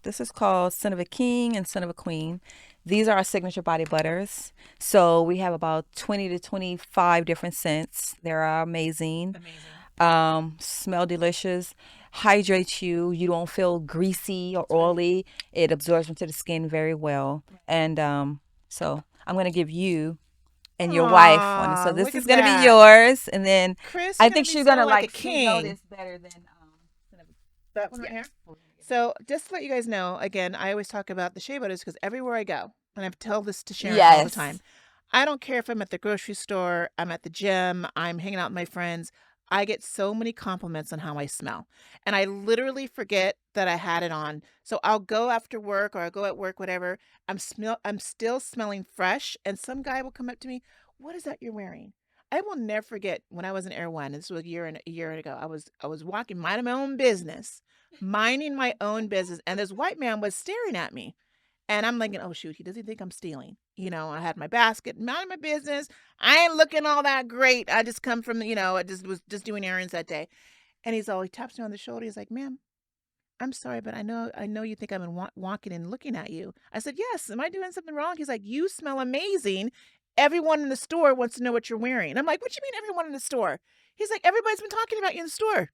This is called Son of a King and Son of a Queen. These are our signature body butters. So we have about 20 to 25 different scents. They're amazing. Smell delicious, hydrates you. You don't feel greasy or oily. It absorbs into the skin very well. And so I'm going to give you and your wife one. So this is going to be yours. And then Chris, I think she's going to like like a king. this better than that one right here. So just to let you guys know, again, I always talk about the shea butters because everywhere I go, and I've told this to Sharon all the time, I don't care if I'm at the grocery store, I'm at the gym, I'm hanging out with my friends. I get so many compliments on how I smell. And I literally forget that I had it on. So I'll go after work or I'll go at work, whatever. I'm still smelling fresh. And some guy will come up to me, "What is that you're wearing?" I will never forget when I was in Air One. This was a year ago. I was walking, minding my own business, and this white man was staring at me. And I'm thinking, oh shoot, he doesn't think I'm stealing. I had my basket, minding my business. I ain't looking all that great. I just come from, I just was just doing errands that day. And he taps me on the shoulder. He's like, ma'am, I'm sorry, but I know you think I've been walking and looking at you. I said, yes. Am I doing something wrong? He's like, you smell amazing. Everyone in the store wants to know what you're wearing. I'm like, what you mean everyone in the store? He's like, everybody's been talking about you in the store.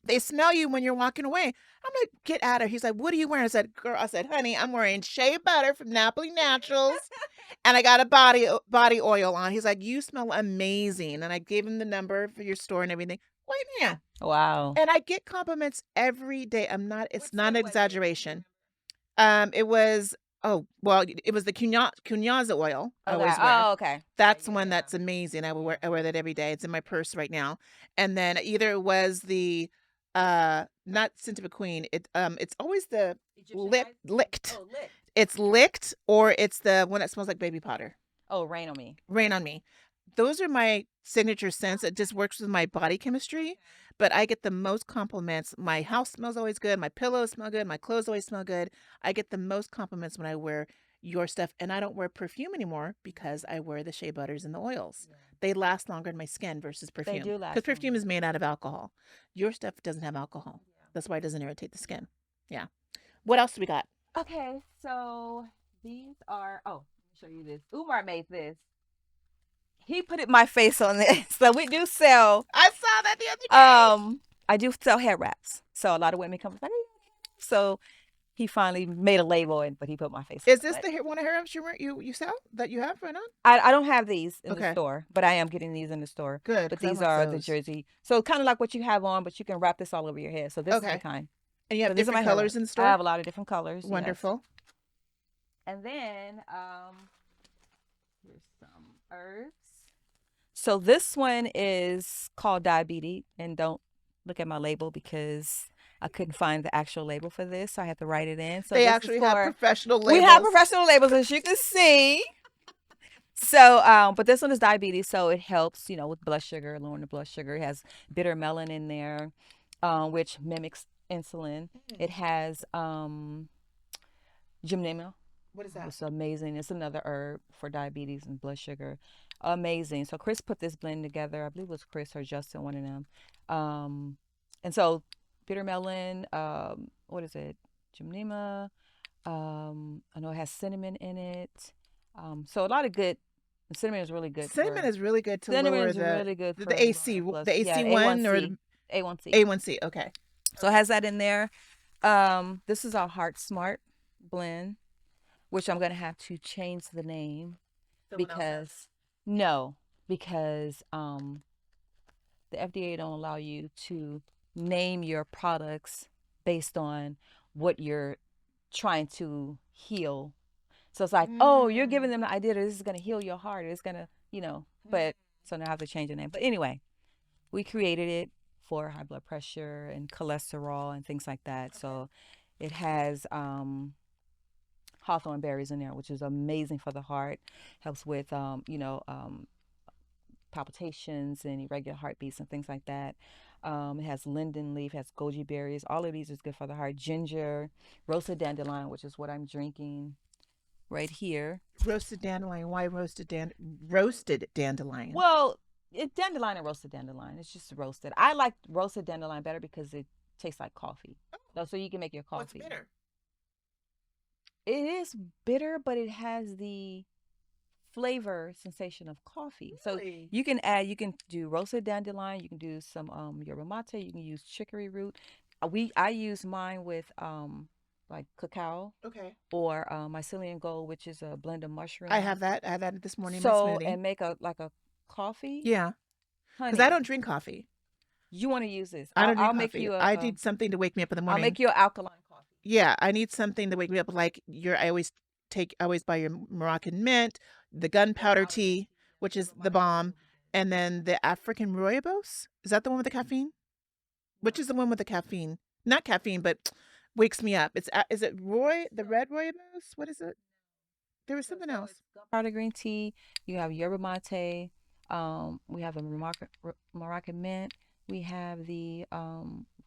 They smell you when you're walking away. I'm like, get out of here. He's like, what are you wearing? I said, honey, I'm wearing shea butter from Nappily Naturals, and I got a body oil on. He's like, you smell amazing. And I gave him the number for your store and everything. White man. Wow. And I get compliments every day. It's not an exaggeration. It was it was the Cunyaza oil. I Okay. always wear. Oh, okay. That's one that's amazing. I wear that every day. It's in my purse right now. And then either it was the not Scent of a Queen. It's always the licked. Oh, lit. It's licked, or it's the one that smells like baby powder. Oh, Rain on Me. Rain on Me. Those are my signature scents. It just works with my body chemistry. But I get the most compliments. My house smells always good. My pillows smell good. My clothes always smell good. I get the most compliments when I wear your stuff. And I don't wear perfume anymore because I wear the shea butters and the oils. Yeah. They last longer in my skin versus perfume. They do last. Because perfume is made out of alcohol. Your stuff doesn't have alcohol. Yeah. That's why it doesn't irritate the skin. Yeah. What else do we got? Okay, so these are, let me show you this. Umar made this. He put my face on this. So we do sell. I saw that the other day. I do sell hair wraps. So a lot of women come like, so he finally made a label, but he put my face. Is this one of hair wraps you sell that you have right now? I don't have these in the store, but I am getting these in the store. Good. But these are the jersey. So kind of like what you have on, but you can wrap this all over your head. So this is the kind. And you have different colors in the store? I have a lot of different colors. Wonderful. Yes. And then here's some herbs. So this one is called Diabetes, and don't look at my label because I couldn't find the actual label for this, so I had to write it in. So they actually have professional labels. We have professional labels, as you can see. So, but this one is Diabetes, so it helps, with blood sugar, lowering the blood sugar. It has bitter melon in there, which mimics insulin. It has gymnema. What is that? It's amazing. It's another herb for diabetes and blood sugar. Amazing. So Chris put this blend together. I believe it was Chris or Justin, one of them. And so bitter melon, what is it? Gymnema. I know it has cinnamon in it. So a lot of good. Cinnamon is really good. Cinnamon is really good to lower really good for the AC, the AC one or the A1C. A1C. Okay. So it has that in there. This is our Heart Smart blend, which I'm gonna have to change the name because the FDA don't allow you to name your products based on what you're trying to heal. So it's like, oh, you're giving them the idea that this is gonna heal your heart. It's gonna, but so now I have to change the name. But anyway, we created it for high blood pressure and cholesterol and things like that. So it has hawthorn berries in there, which is amazing for the heart. Helps with palpitations and irregular heartbeats and things like that. It has linden leaf, has goji berries. All of these is good for the heart. Ginger, roasted dandelion, which is what I'm drinking right here. Roasted dandelion. Why roasted dandelion? Well, it's dandelion and roasted dandelion. It's just roasted. I like roasted dandelion better because it tastes like coffee. Oh. So you can make your coffee. What's bitter? It is bitter, but it has the flavor sensation of coffee. Really? So you can do roasted dandelion. You can do some yerba mate. You can use chicory root. I use mine with like cacao. Okay. Or mycelium gold, which is a blend of mushrooms. I have that. I had that this morning. So in my smoothie. And make a coffee. Yeah. Because I don't drink coffee. You want to use this? I don't drink I'll coffee. make you. I need something to wake me up in the morning. I'll make you an alkaline coffee. Yeah, I need something to wake me up. Like I always buy your Moroccan mint, the gunpowder tea, which is the bomb, and then the African rooibos. Is that the one with the caffeine? Which is the one with the caffeine? Not caffeine, but wakes me up. Is it the red rooibos? What is it? There was something else. Gunpowder green tea. You have yerba mate. We have a Moroccan mint. We have the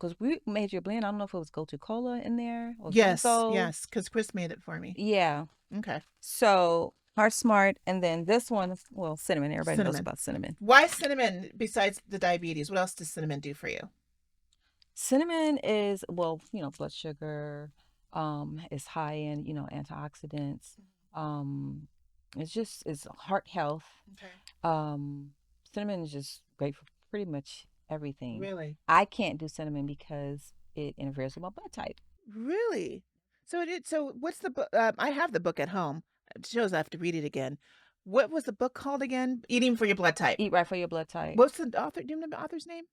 because we made your blend. I don't know if it was Go to Cola in there or Yes, Benzo. yes, because Chris made it for me. Yeah. Okay. So Heart Smart, and then this one is, well, cinnamon. Everybody knows Cinnamon. about cinnamon. Why cinnamon besides the diabetes? What else does cinnamon do for you? Cinnamon is, well, blood sugar. It's high in, antioxidants. It's heart health. Okay. Um, Cinnamon is just great for pretty much everything. Really? I can't do cinnamon because it interferes with my blood type. Really? So what's the book? I have the book at home. It shows I have to read it again. What was the book called again? Eating for your blood type. Eat right for your blood type. What's the author? Do you know the author's name?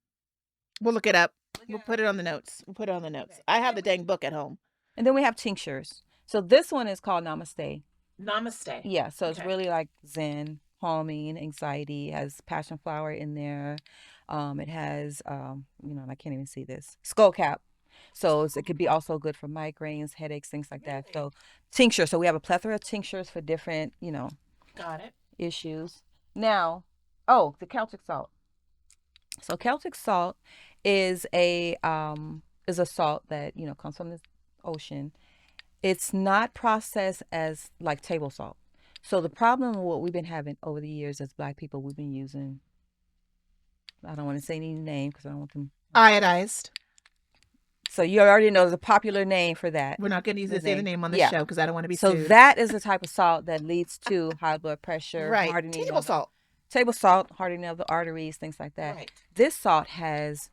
We'll look it up. We'll put it on the notes. We'll put it on the notes. I have the dang book at home. And then we have tinctures. So this one is called Namaste. Namaste. Yeah, so it's really like Zen, calming, anxiety. It has passion flower in there. It has, I can't even see this, skull cap. So it could be also good for migraines, headaches, things like that. So tincture. So we have a plethora of tinctures for different, Got it. issues. Now, the Celtic salt. So Celtic salt is a salt that comes from the ocean. It's not processed as like table salt. So the problem with what we've been having over the years as Black people, we've been using, I don't want to say any name because I don't want them. Iodized. So you already know the popular name for that. We're not going to use say the name on the show because I don't want to be sued. So that is the type of salt that leads to high blood pressure, right? Hardening Table salt. Table salt, hardening of the arteries, things like that. Right. This salt has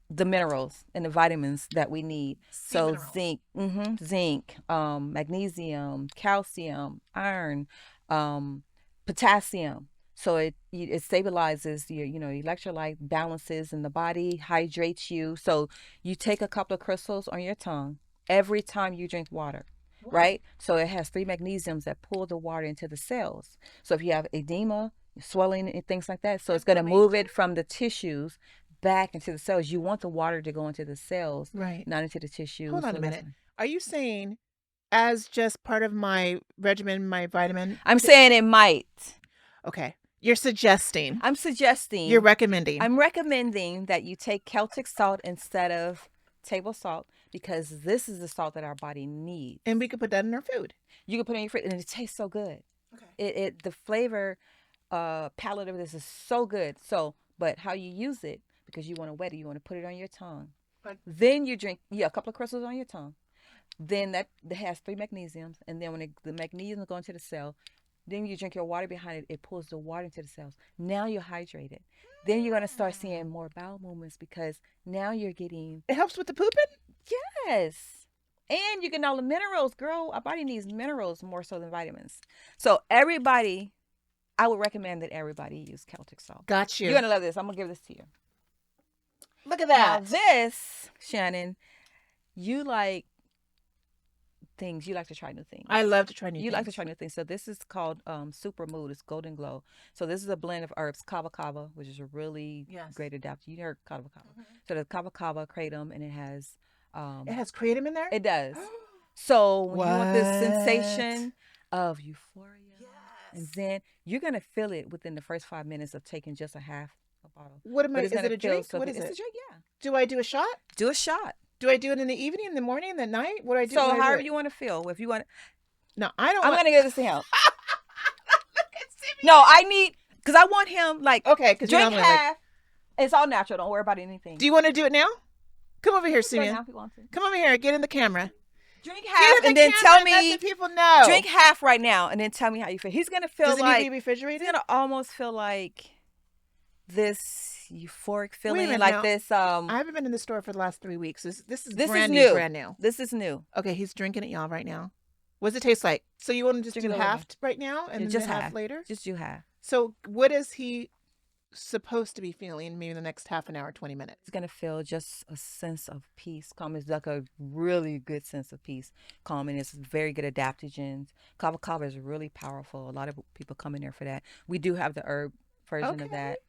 the minerals and the vitamins that we need. So zinc, magnesium, calcium, iron, potassium. So it stabilizes your electrolyte balances in the body, hydrates you. So you take a couple of crystals on your tongue every time you drink water. Right? So it has 3 magnesiums that pull the water into the cells. So if you have edema, swelling and things like that, so it's going to move it from the tissues back into the cells. You want the water to go into the cells, right? Not into the tissues. Hold on a minute. Are you saying as just part of my regimen, my vitamin? I'm saying it might. Okay. You're suggesting. I'm suggesting. You're recommending. I'm recommending that you take Celtic salt instead of table salt because this is the salt that our body needs. And we could put that in our food. You can put it in your food and it tastes so good. Okay. The flavor palette of this is so good. So, but how you use it, because you want to wet it, you want to put it on your tongue. Then you drink, a couple of crystals on your tongue. Then that has 3 magnesiums. And then when the magnesiums go into the cell, then you drink your water behind it, it pulls the water into the cells. Now you're hydrated. Then you're going to start seeing more bowel movements because now you're getting... It helps with the pooping? Yes. And you get all the minerals. Girl, our body needs minerals more so than vitamins. So everybody, I would recommend that everybody use Celtic salt. Got you. You're going to love this. I'm going to give this to you. Look at that. Now this, Shannon, you like things. You like to try new things. I love to try new things. You like to try new things. So this is called Super Mood. It's Golden Glow. So this is a blend of herbs, kava kava, which is a really great adapter. You heard kava kava. Mm-hmm. So the kava kava, kratom, and it has kratom in there? It does. So when you want this sensation of euphoria and zen, you're going to feel it within the first 5 minutes of taking just a half a bottle. What am I? Is it a drink? What is it? It's a drink, yeah. Do I do a shot? Do a shot. Do I do it in the evening, in the morning, in the night? What do I do? So however you want to feel. If you want, no, I don't. I'm gonna give this to him. No, I need because I want him like because drink half. It's all natural. Don't worry about anything. Do you want to do it now? Come over here, Simeon. Right now, come over here. Get in the camera. Drink half and then tell me. Let the people know. Drink half right now and then tell me how you feel. He's gonna feel Does it like need to be refrigerated? He's gonna almost feel like this euphoric feeling, this. I haven't been in the store for the last 3 weeks. This is brand new. This is new. Okay, he's drinking it, y'all, right now. What does it taste like? So you want to just do half right now and then just half later? Just do half. So what is he supposed to be feeling maybe in the next half an hour, 20 minutes? He's going to feel just a sense of peace. Calm is like a really good sense of peace. Calming is very good adaptogens. Kava kava is really powerful. A lot of people come in there for that. We do have the herb version of that.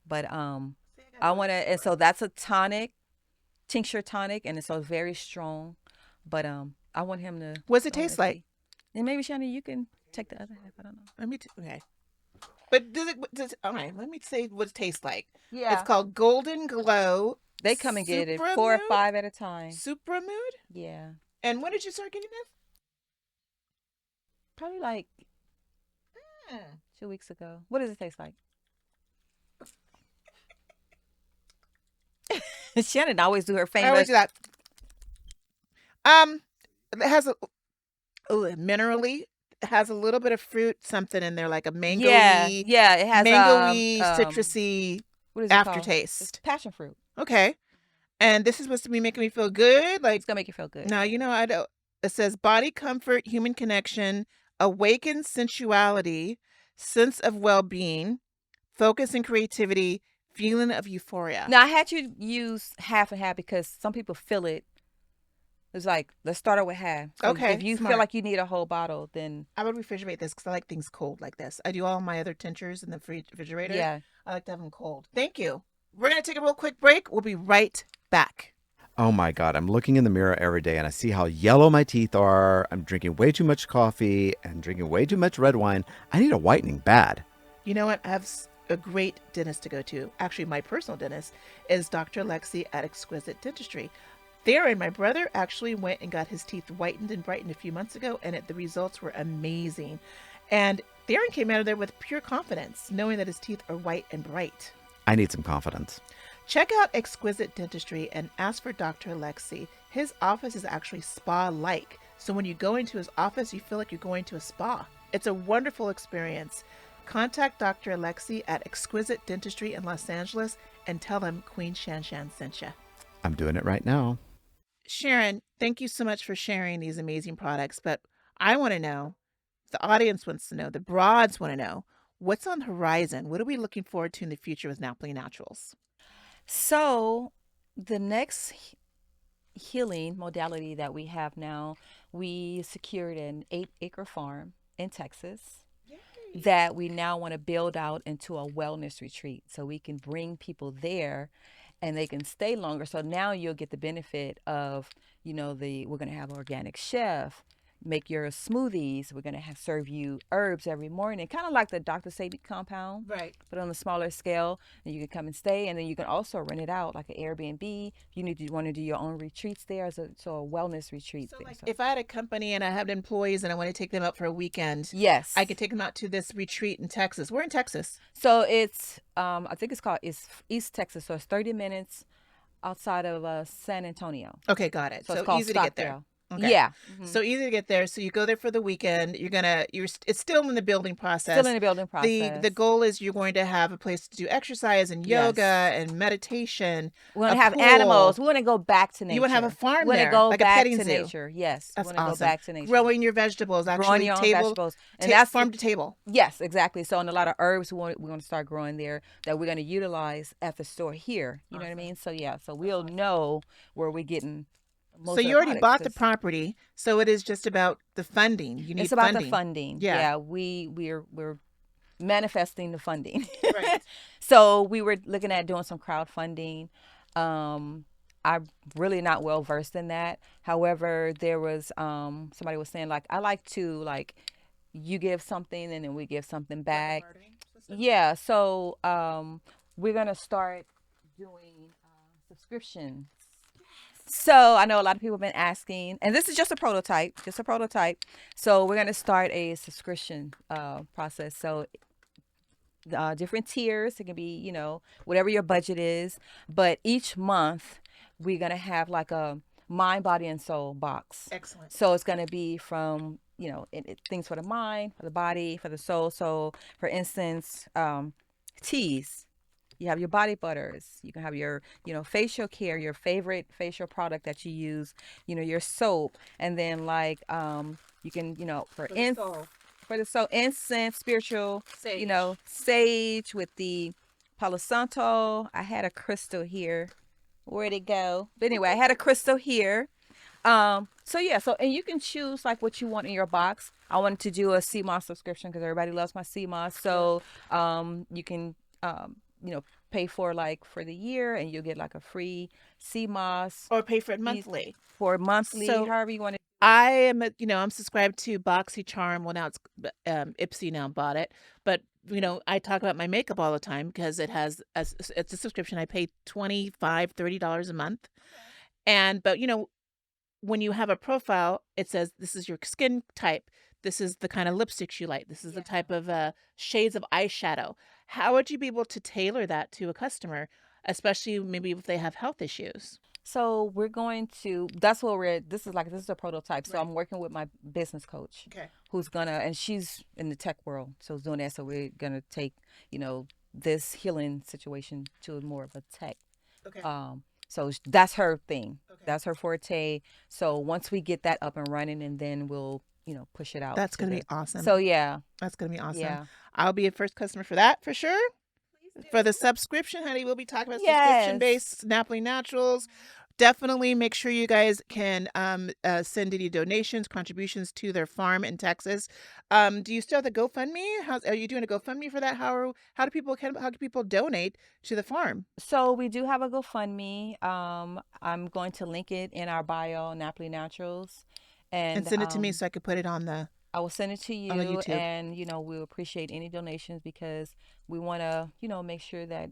But I want to, and so that's a tonic, tincture tonic, and so it's very strong. But I want him to. What's it taste like? And maybe Shannon, you can take the other half. I don't know. Let me. Okay. But does it? All right. Let me say what it tastes like. Yeah. It's called Golden Glow They come and get it Supra 4 or 5 at a time. Supra mood? Yeah. And when did you start getting this? Probably like Hmm. 2 weeks ago. What does it taste like? Shannon always do her I always famous. do that. Um, it has a minerally. It has a little bit of fruit, something in there, like a Yeah, mangoey, yeah. It has citrusy what is it called? It's aftertaste. passion fruit. Okay. And this is supposed to be making me feel good. Like, It's gonna make you feel good. now, I don't. It says body comfort, human connection, awakened sensuality, sense of well being, focus and creativity, feeling of euphoria. Now I had you use half and half because some people feel it. It's like let's start out with half. So Okay, if you feel smart. like you need a whole bottle, then I would refrigerate this because I like things cold like this. I do all my other tinctures in the refrigerator. yeah. I like to have them cold. Thank you. We're going to take a real quick break. We'll be right back. Oh my God, I'm looking in the mirror every day and I see how yellow my teeth are. I'm drinking way too much coffee and drinking way too much red wine. I need a whitening bad. You know what? I have a great dentist to go to. Actually, my personal dentist is Dr. Lexi at Exquisite Dentistry. Theron, my brother, actually went and got his teeth whitened and brightened a few months ago, and the results were amazing. And Theron came out of there with pure confidence, knowing that his teeth are white and bright. I need some confidence. Check out Exquisite Dentistry and ask for Dr. Alexi. His office is actually spa-like. So when you go into his office, you feel like you're going to a spa. It's a wonderful experience. Contact Dr. Alexi at Exquisite Dentistry in Los Angeles and tell them Queen Shan Shan sent you. I'm doing it right now. Sharon, thank you so much for sharing these amazing products. But I want to know, the audience wants to know, the broads want to know, what's on the horizon? What are we looking forward to in the future with Nappily Naturals? So the next healing modality that we have now, we secured an 8-acre farm in Texas that we now want to build out into a wellness retreat so we can bring people there and they can stay longer. So now you'll get the benefit of, we're going to have an organic chef make your smoothies. We're going to serve you herbs every morning, kind of like the Dr. Sadie compound, Right. but on a smaller scale. And you can come and stay, and then you can also rent it out like an Airbnb. If you want to do your own retreats there, a wellness retreat. So, there. like, if I had a company and I had employees and I want to take them out for a weekend, yes, I could take them out to this retreat in Texas. We're in Texas. So it's, I think it's East Texas. So it's 30 minutes outside of San Antonio. Okay, got it. So So it's called easy to get there. Stockdale. Okay. Yeah. So easy to get there. So you go there for the weekend. It's still in the building process. Still in the building process. The goal is you're going to have a place to do exercise and yoga and meditation. We want a to have pool. animals. We want to go back to nature. You want to have a farm We want to there, go like a back petting to zoo. nature. Yes. That's We want to awesome. go back to nature. Growing your vegetables, Growing actually your own table, vegetables. And that's farm to table. Yes, exactly. So, and a lot of herbs we want to start growing there that we're going to utilize at the store here. You know what I mean? So, yeah. So we'll know where we're getting. So you already bought the property, so it is just about the funding. You need it's about funding. the funding. Yeah. We're manifesting the funding. Right. So we were looking at doing some crowdfunding. I'm really not well versed in that. However, there was somebody was saying, like, I like to, like, you give something and then we give something back. Yeah. So we're gonna start doing subscriptions. So I know a lot of people have been asking, and this is just a prototype. So we're going to start a subscription process. So different tiers. It can be, whatever your budget is. But each month, we're going to have like a mind, body, and soul box. Excellent. So it's going to be from, things for the mind, for the body, for the soul. So, for instance, teas. You have your body butters. You can have your, facial care, your favorite facial product that you use, your soap. And then, like, you can, for the soul, incense, spiritual, Sage. Sage with the Palo Santo. I had a crystal here. Where'd it go? But anyway, I had a crystal here. And you can choose like what you want in your box. I wanted to do a sea moss subscription because everybody loves my sea moss. So, you can, pay for the year and you'll get like a free sea moss. Or pay for it monthly. For monthly, So- however you want to I am, I'm subscribed to BoxyCharm. Well, now it's Ipsy now bought it, but I talk about my makeup all the time because it's a subscription. I pay $25-$30 a month, but when you have a profile, it says this is your skin type. This is the kind of lipsticks you like. This is the type of shades of eyeshadow. How would you be able to tailor that to a customer, especially maybe if they have health issues? So we're going to. This is a prototype. So I'm working with my business coach, Okay. who's and she's in the tech world, so doing that. So we're gonna take, this healing situation to more of a tech. Okay. So that's her thing. Okay. That's her forte. So once we get that up and running, and then we'll, push it out. That's going to be awesome. So yeah, That's going to be awesome. yeah. I'll be a first customer for that for sure. For the subscription, honey, we'll be talking about Yes. subscription-based Nappily Naturals. Definitely make sure you guys can send any donations, contributions to their farm in Texas. Do you still have the GoFundMe? Are you doing a GoFundMe for that? How can people donate to the farm? So we do have a GoFundMe. I'm going to link it in our bio, Nappily Naturals, And send it to me so I could put it on the. I will send it to you, on the YouTube. and we appreciate any donations because we want to, make sure that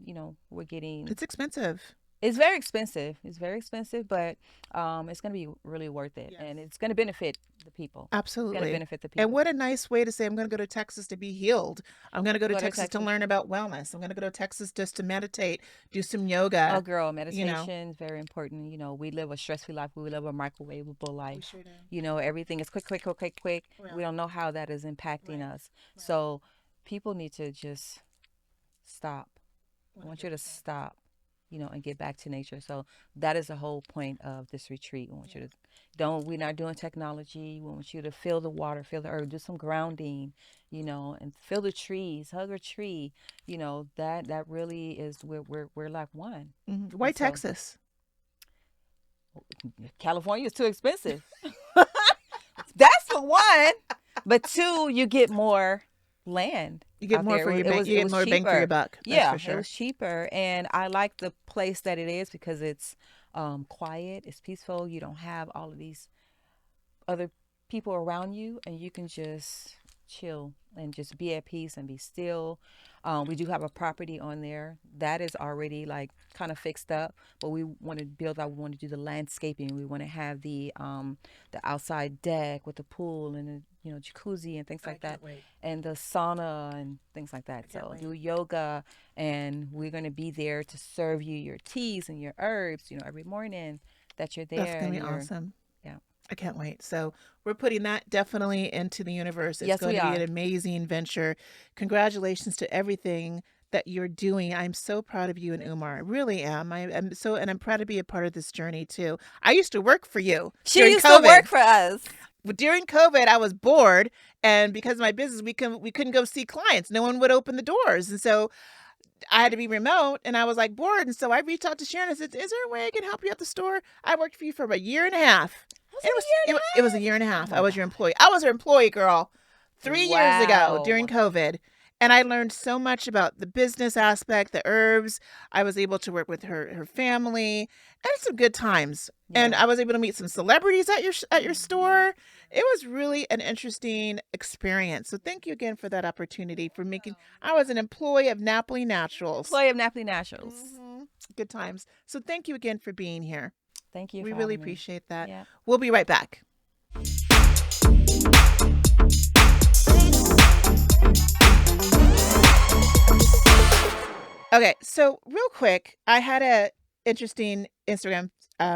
we're getting. It's expensive. It's very expensive. It's very expensive, but it's going to be really worth it, Yes. and it's going to benefit the people. Absolutely. It's going to benefit the people. And what a nice way to say, I'm going to go to Texas to be healed. I'm going to go to Texas to learn about wellness. I'm going to go to Texas just to meditate, do some yoga. Oh, girl, meditation is very important. We live a stress-free life. We live a microwavable life. We sure do. Everything is quick. Yeah. We don't know how that is impacting us. Right. So people need to just stop. I want you to stop. And get back to nature. So that is the whole point of this retreat. We want you to we're not doing technology. We want you to feel the water, feel the earth, do some grounding, and feel the trees, hug a tree. That really is we're like one. Mm-hmm. Why Texas? California is too expensive. That's for one. But two, you get more land. You get more for your bang. You get more bang for your buck. Yeah, for sure. It was cheaper, and I like the place that it is because it's quiet, it's peaceful. You don't have all of these other people around you, and you can just chill and just be at peace and be still. We do have a property on there that is already like kind of fixed up, but we want to build out. We want to do the landscaping. We want to have the outside deck with the pool and the jacuzzi and things like that, and the sauna and things like that. So do yoga, and we're going to be there to serve you your teas and your herbs, every morning that you're there. That's going to be awesome. Yeah. I can't wait. So we're putting that definitely into the universe. It's Yes, going we to are. be an amazing venture. Congratulations to everything that you're doing. I'm so proud of you and Umar. I really am. And I'm proud to be a part of this journey too. I used to work for you. She during used COVID. to work for us. During COVID, I was bored, and because of my business, we couldn't go see clients. No one would open the doors, and so I had to be remote, and I was like bored, and so I reached out to Sharon and said, "Is there a way I can help you at the store?" I worked for you for about a year and a half. It was a year and a half. I was your employee. I was her employee, girl. 3 years ago during COVID. And I learned so much about the business aspect, the herbs. I was able to work with her family, and some good times. Yeah. And I was able to meet some celebrities at your store. It was really an interesting experience. So thank you again for that opportunity for making. I was an employee of Nappily Naturals. Employee of Nappily Naturals. Mm-hmm. Good times. So thank you again for being here. Thank you. We for really having me. appreciate that. Yeah. We'll be right back. Okay, so real quick, I had a interesting Instagram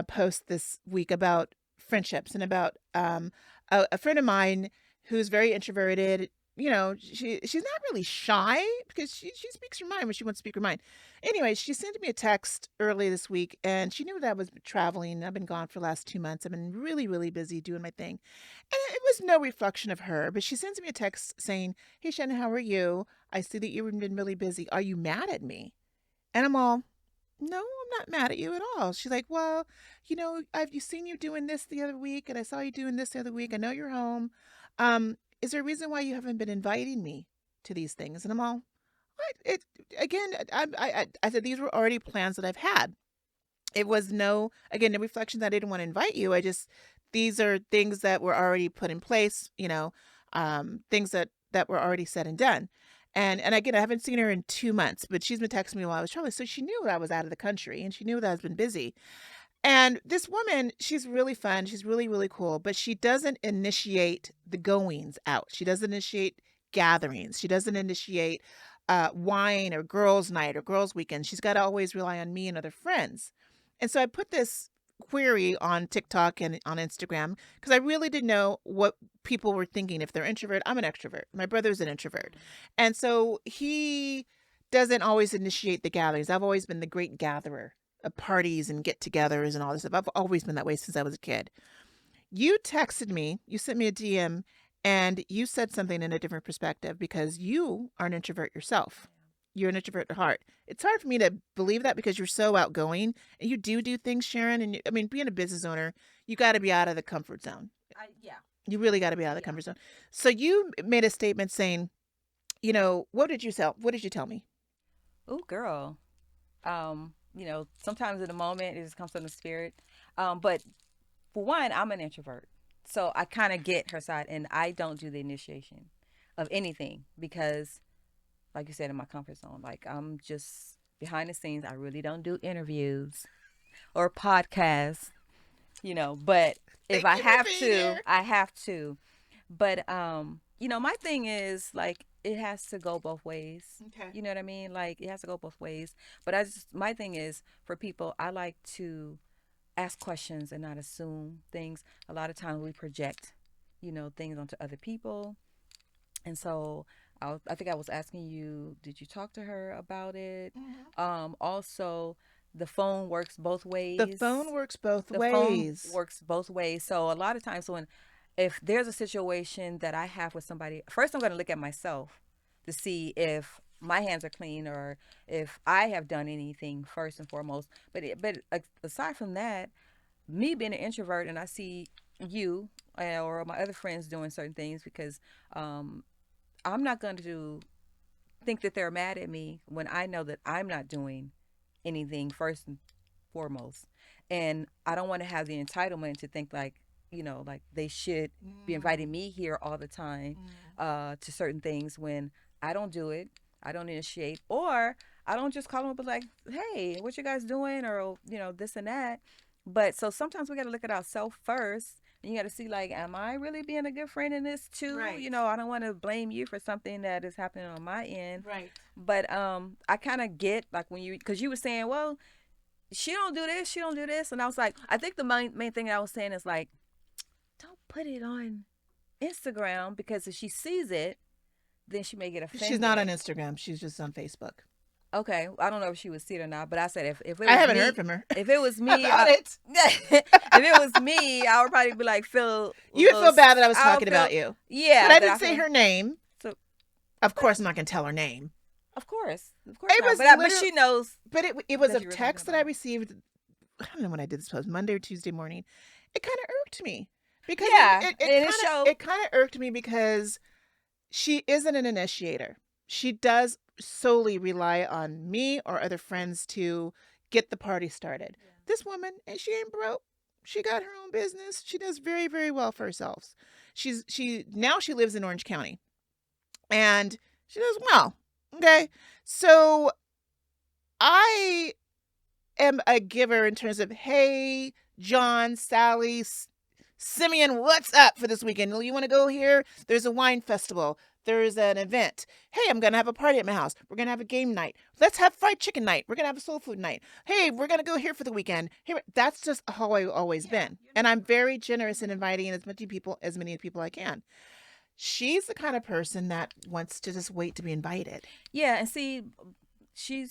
post this week about friendships and about a friend of mine who's very introverted. She's not really shy because she speaks her mind when she wants to speak her mind. Anyway, she sent me a text early this week, and she knew that I was traveling. I've been gone for the last 2 months. I've been really, really busy doing my thing. And it was no reflection of her, but she sends me a text saying, "Hey, Shannon, how are you? I see that you've been really busy. Are you mad at me?" And I'm all, "No, I'm not mad at you at all." She's like, "Well, I've seen you doing this the other week, and I saw you doing this the other week. I know you're home. Is there a reason why you haven't been inviting me to these things?" And I'm all, "What?" I said, these were already plans that I've had. It was no reflection that I didn't want to invite you. these are things that were already put in place, things that were already said and done. And again, I haven't seen her in 2 months, but she's been texting me while I was traveling. So she knew that I was out of the country and she knew that I've been busy. And this woman, she's really fun. She's really, really cool, but she doesn't initiate the goings out. She doesn't initiate gatherings. She doesn't initiate wine or girls' night or girls' weekend. She's got to always rely on me and other friends. And so I put this query on TikTok and on Instagram because I really didn't know what people were thinking. If they're introvert, I'm an extrovert. My brother's an introvert. And so he doesn't always initiate the gatherings. I've always been the great gatherer of parties and get-togethers and all this stuff. I've always been that way since I was a kid. You texted me, you sent me a DM, and you said something in a different perspective because you are an introvert yourself. You're an introvert at heart. It's hard for me to believe that because you're so outgoing and you do things, Sharon. And I mean, being a business owner, you got to be out of the comfort zone. Yeah. You really got to be out of the comfort zone. So you made a statement saying, what did you tell? What did you tell me? Oh, girl. Sometimes in the moment it just comes from the spirit. But for one, I'm an introvert. So I kind of get her side, and I don't do the initiation of anything because, like you said, in my comfort zone, like I'm just behind the scenes. I really don't do interviews or podcasts, but if I have to, I have to. But, my thing is like, it has to go both ways. Okay. You know what I mean? Like, it has to go both ways. But my thing is for people, I like to ask questions and not assume things. A lot of times we project, things onto other people. And so I think I was asking you, did you talk to her about it? Mm-hmm. Also, the phone works both ways. The phone works both The ways. phone works both ways. So a lot of times if there's a situation that I have with somebody, first I'm going to look at myself to see if my hands are clean or if I have done anything first and foremost. But aside from that, me being an introvert and I see you or my other friends doing certain things because I'm not going to think that they're mad at me when I know that I'm not doing anything first and foremost. And I don't want to have the entitlement to think like, like they should be inviting me here all the time to certain things when I don't do it. I don't initiate, or I don't just call them up and like, hey, what you guys doing? Or, this and that. But so sometimes we got to look at ourselves first. And you got to see, like, am I really being a good friend in this too? Right. I don't want to blame you for something that is happening on my end. Right. But I kind of get like because you were saying, well, she don't do this, she don't do this, and I was like, I think the main thing I was saying is like, don't put it on Instagram because if she sees it, then she may get offended. She's not on Instagram. She's just on Facebook. Okay, I don't know if she would see it or not, but I said if it was I haven't me, heard from her. If it was me, about it. If it was me, I would probably be like, you feel bad that I was talking about you. Yeah, but I didn't say her name. So, of course, I'm not going to tell her name. Of course, It not. was But she knows. But it was that a you were text talking that I about. received. I don't know when I did this post, Monday or Tuesday morning. It kind of irked me because Yeah, it kind of irked me because she isn't an initiator. She does solely rely on me or other friends to get the party started. Yeah. This woman, and she ain't broke. She got her own business. She does very, very well for herself. She lives in Orange County, and she does well. Okay, so I am a giver in terms of, hey, John, Sally, Simeon, what's up for this weekend? You want to go here? There's a wine festival. There's an event. Hey, I'm going to have a party at my house. We're going to have a game night. Let's have fried chicken night. We're going to have a soul food night. Hey, we're going to go here for the weekend. Here, that's just how I've always been. And I'm very generous in inviting as many people I can. She's the kind of person that wants to just wait to be invited. Yeah, and see,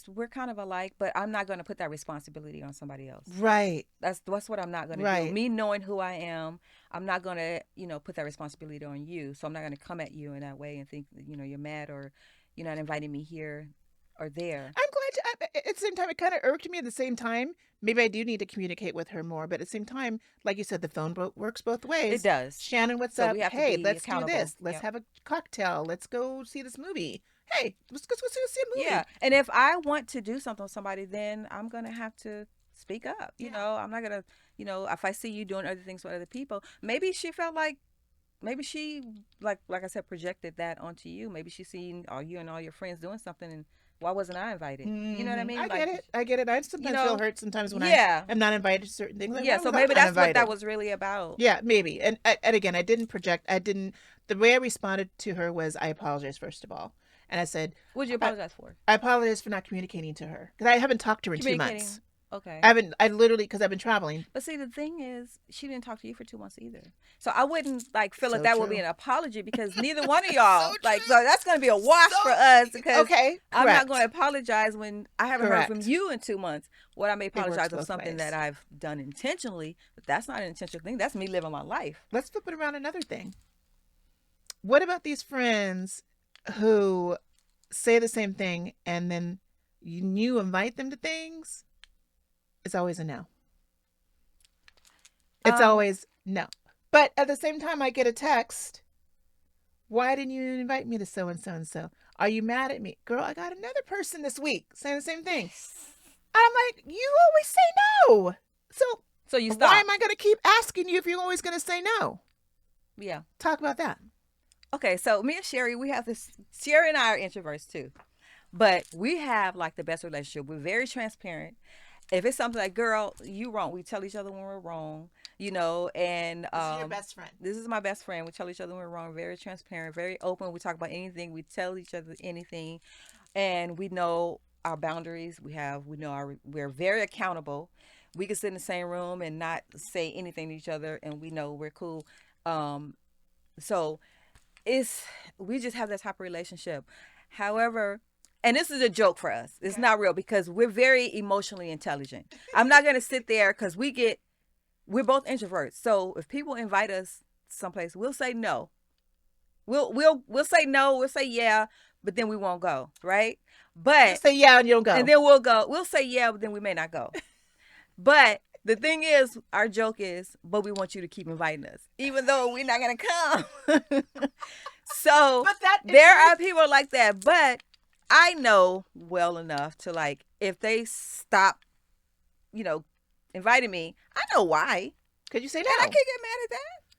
we're kind of alike, but I'm not going to put that responsibility on somebody else. Right. That's what I'm not going to do. Me knowing who I am, I'm not going to, put that responsibility on you. So I'm not going to come at you in that way and think, you're mad or you're not inviting me here or there. I'm glad at the same time, it kind of irked me at the same time. Maybe I do need to communicate with her more, but at the same time, like you said, the phone works both ways. It does. Shannon, what's up? Hey, let's do this. Let's have a cocktail. Let's go see this movie. Hey, let's go see a movie. Yeah, and if I want to do something with somebody, then I'm going to have to speak up. You Yeah. know, I'm not gonna, if I see you doing other things with other people, maybe she felt like, maybe she, like I said, projected that onto you. Maybe she seen all you and all your friends doing something, and why wasn't I invited? You know what I mean? I Like, get it. I get it. I you sometimes feel know, hurt sometimes when I yeah, am not invited to certain things. Like, yeah. why So was I maybe not that's what that invited? was really about. Yeah, maybe. And again, I didn't project. I didn't. The way I responded to her was, I apologize first of all, and I said, What'd you I, apologize for? I apologize for not communicating to her because I haven't talked to her in 2 months. Communicating. Okay. I haven't. I literally, because I've been traveling. But see, the thing is, she didn't talk to you for 2 months either. So I wouldn't like feel like So that would be true. an apology because neither one of So y'all like. true. So that's going to be a wash for us because Okay, I'm not correct. going to apologize when I haven't heard from Correct. you in 2 months. What I may It works apologize of both something ways. that I've done intentionally, but that's not an intentional thing. That's me living my life. Let's flip it around another thing. What about these friends who say the same thing and then you invite them to things? It's always a no. It's Um, always no. But at the same time, I get a text. Why didn't you invite me to so and so and so? Are you mad at me? Girl, I got another person this week saying the same thing. I'm like, you always say no. So so you why stop. am I going to keep asking you if you're always going to say no? Yeah. Talk about that. Okay, so me and Sherry, we have this. Sherry and I are introverts too, but we have like the best relationship. We're very transparent. If it's something like, girl, you wrong, we tell each other when we're wrong, and This is your best friend. this is my best friend. We tell each other when we're wrong. Very transparent, very open. We talk about anything. We tell each other anything, and we know our boundaries. We know we're very accountable. We can sit in the same room and not say anything to each other, and we know we're cool. So it's we just have that type of relationship. However, and this is a joke for us. It's not real because we're very emotionally intelligent. I'm not gonna sit there because we're both introverts. So if people invite us someplace, we'll say no. We'll say no. We'll say yeah, but then we won't go. Right? But Just say yeah and you don't go. and then we'll go. We'll say yeah, but then we may not go. But the thing is, our joke is, but we want you to keep inviting us, even though we're not gonna come. So But that there are people like that. But I know well enough to like, if they stop, inviting me, I know why. Could you say And I no? can't get mad at that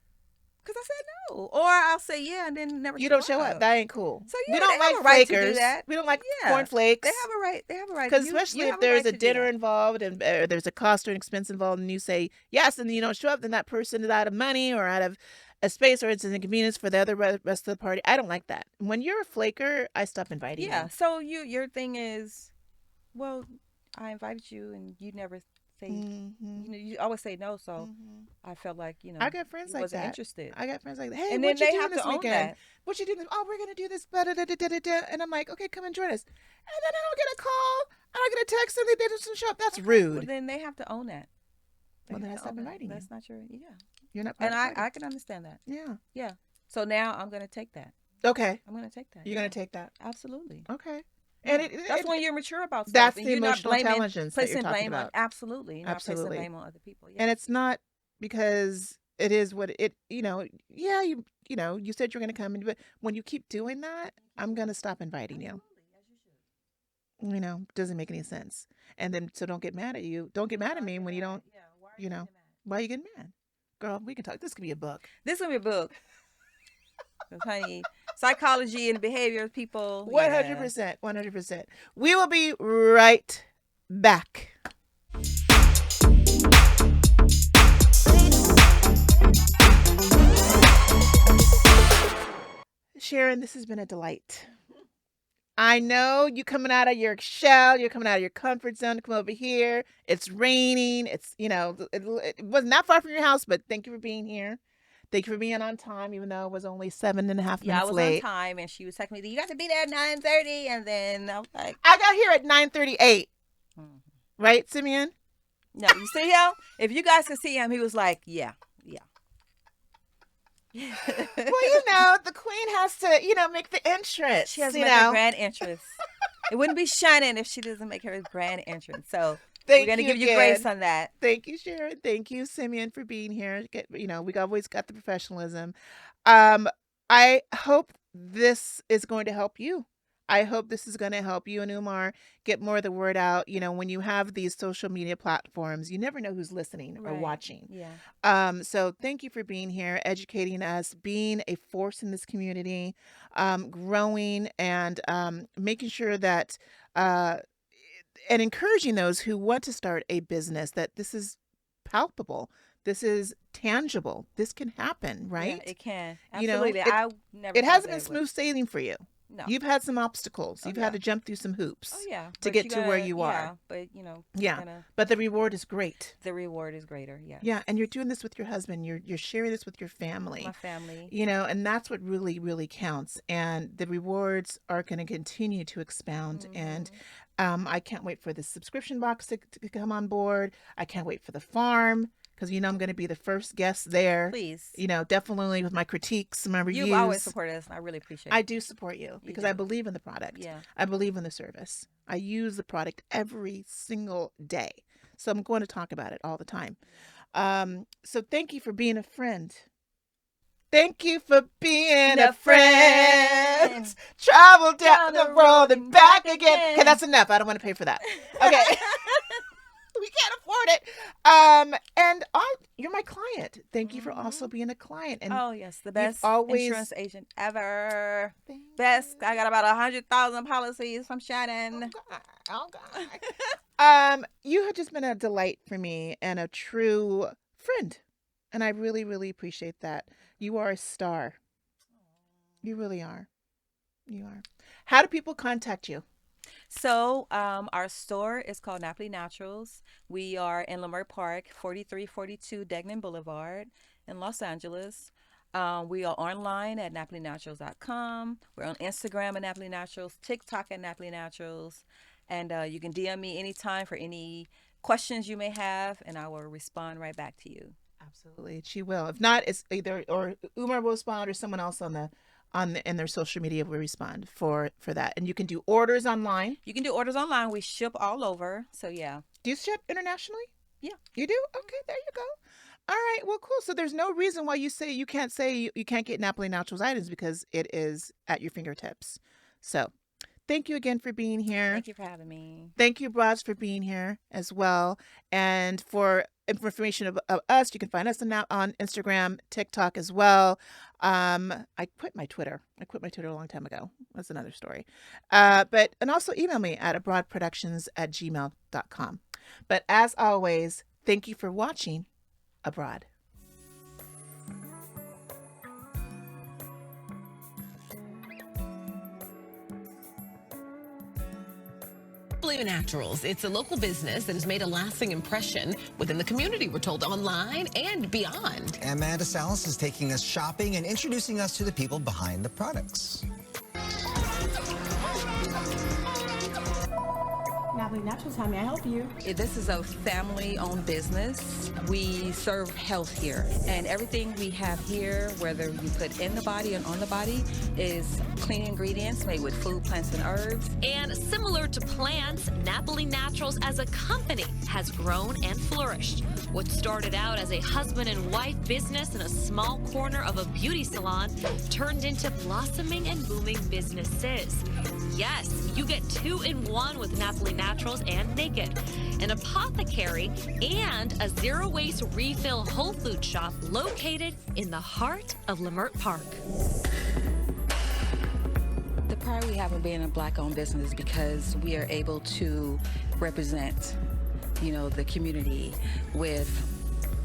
because I said no, or I'll say yeah and then never. You don't show up. That ain't cool. So yeah, we don't they have like a right to do flakers. that. We don't like Yeah. cornflakes. They have a right. They have a right. Because You especially if have there's right a to do dinner that. involved and there's a cost or an expense involved, and you say yes, and then you don't show up, then that person is out of money or out of a space, or it's an inconvenience for the other rest of the party. I don't like that. When you're a flaker, I stop inviting Yeah. you. So your thing is, well, I invited you and you never say, Mm-hmm. you always say no. So Mm-hmm. I felt like I got friends you like wasn't that. interested. I got friends like that. Hey, And what then you they doing have this to own weekend? that. What you doing? Oh, we're gonna do this. And I'm like, okay, come and join us. And then I don't get a call. I don't get a text, and they just show up. That's Well, rude. then they have to own that. They Well, then I have to stop own that. inviting you. That's not your You're not part And of the party. I can understand that. Yeah. Yeah. So now I'm gonna take that. Okay. I'm gonna take that. You're Yeah. gonna take that. Absolutely. Okay. Yeah. And That's when you're mature about stuff. that's and the you're not emotional blaming, intelligence that you're placing talking blame on about. absolutely. You're not placing Absolutely. blame on other people. Yeah. And it's not because it is what it. Yeah. You said you're gonna come, but when you keep doing that, I'm gonna stop inviting you. Doesn't make any sense. And then so don't get mad at you. Don't get mad at me when you don't. Yeah. Why are You know. Why are you getting mad, girl? We can talk. This could be a book. This will be a book. 'Cause, honey, psychology and behavior of people. 100%. 100%. We will be right back. Sharon, this has been a delight. I know you coming out of your shell. You're coming out of your comfort zone to come over here. It's raining. It wasn't that far from your house, but thank you for being here. Thank you for being on time, even though it was only 7.5 Yeah, I minutes was late. on time, and she was texting me, "You got to be there at 9:30," and then I was like, I got here at 9:38. Right, Simeon? "No, you see him? If you guys could see him, he was like, yeah." Well, the queen has to, make the entrance. She has to make her grand entrance. It wouldn't be Shannon if she doesn't make her grand entrance. So we're gonna give you grace on that. Thank you, Sharon. Thank you, Simeon, for being here. We always got the professionalism. I hope this is going to help you. I hope this is going to help you and Umar get more of the word out. When you have these social media platforms, you never know who's listening or Right. watching. Yeah. So thank you for being here, educating us, being a force in this community, growing, and making sure that uh, and encouraging those who want to start a business that this is palpable, this is tangible, this can happen, right? Yeah, it can. You know, Absolutely. it I never it thought hasn't that been it would. smooth sailing for you. No. You've had some obstacles. Oh, You've yeah. had to jump through some Oh, hoops yeah. to But get you to where gotta, you yeah, are. but Yeah, gonna, but the reward is great. the reward is greater. Yes. Yeah, and you're doing this with your husband. You're sharing this with your family. My family. And that's what really, really counts. And the rewards are going to continue to expound. And I can't wait for the subscription box to come on board. I can't wait for the farm because I'm going to be the first guest there. Please. Definitely with my critiques, my reviews. You've always supported us, and I really appreciate it. I do support you because I believe in the product. Yeah. I believe in the service. I use the product every single day. So I'm going to talk about it all the time. So thank you for being a friend. Thank you for being a friend. Travel down the road and back again. Okay, that's enough. I don't want to pay for that. Okay. We can't afford it. And you're my client. Thank you for also being a client. And oh yes, the best insurance agent ever. Best. I got about 100,000 policies from Sharon. Oh God. You have just been a delight for me and a true friend, and I really, really appreciate that. You are a star. You really are. You are. How do people contact you? So our store is called Nappily Naturals. We are in Leimert Park, 4342 Degnan Boulevard in Los Angeles. We are online at nappillynaturals.com. We're on Instagram at Nappily Naturals, TikTok at Nappily Naturals. And you can DM me anytime for any questions you may have, and I will respond right back to you. Absolutely. She will. If not, it's either or Umar will respond or someone else in their social media will respond for that. And you can do orders online. You can do orders online. We ship all over. So yeah. Do you ship internationally? Yeah. You do? Okay, there you go. All right. Well, cool. So there's no reason why you can't get Nappily Naturals items because it is at your fingertips. So thank you again for being here. Thank you for having me. Thank you, Braz, for being here as well. And for information of us, you can find us on Instagram, TikTok as well. I quit my Twitter. I quit my Twitter a long time ago. That's another story. And also email me at abroadproductions@gmail.com. But as always, thank you for watching Abroad. Nappily Naturals. It's a local business that has made a lasting impression within the community, we're told, online and beyond. Amanda Salas is taking us shopping and introducing us to the people behind the products. Nappily Naturals, how may I help you? This is a family-owned business. We serve health here, and everything we have here, whether you put in the body and on the body, is clean ingredients made with food, plants, and herbs. And similar to plants, Nappily Naturals as a company has grown and flourished. What started out as a husband and wife business in a small corner of a beauty salon turned into blossoming and booming businesses. Yes, you get 2-in-1 with Nappily Naturals and Naked, an apothecary, and a zero-waste refill whole food shop located in the heart of Leimert Park. The pride we have in being a Black-owned business is because we are able to represent, the community with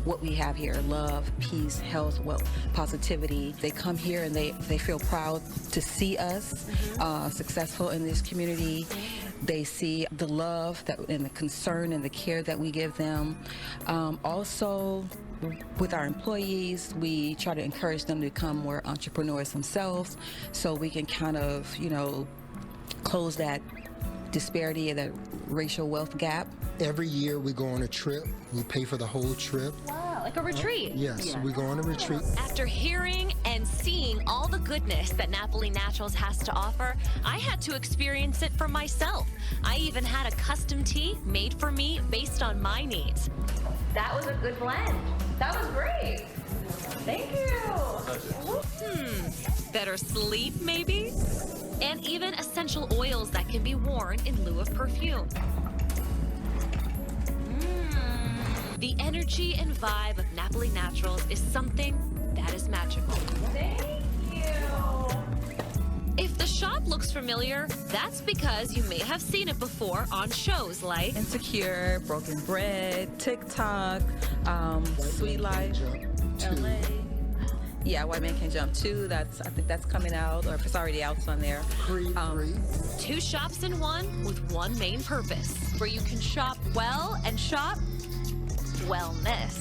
what we have here: love, peace, health, wealth, positivity. They come here and they feel proud to see us successful in this community. They see the love and the concern and the care that we give them. Also, with our employees, we try to encourage them to become more entrepreneurs themselves, so we can kind of, close that disparity and that racial wealth gap. Every year we go on a trip. We pay for the whole trip. Wow, like a retreat. Yes, we go on a retreat. After hearing and seeing all the goodness that Nappily Naturals has to offer, I had to experience it for myself. I even had a custom tea made for me based on my needs. That was a good blend. That was great. Thank you. Better sleep, maybe? and even essential oils that can be worn in lieu of perfume. The energy and vibe of Nappily Naturals is something that is magical. Thank you. If the shop looks familiar, that's because you may have seen it before on shows like Insecure, Broken Bread, TikTok, Sweet Life, LA. Yeah, White Man Can't Jump 2. I think that's coming out, or it's already out on there. Creed 3. 2 shops in one with one main purpose, where you can shop well and shop wellness.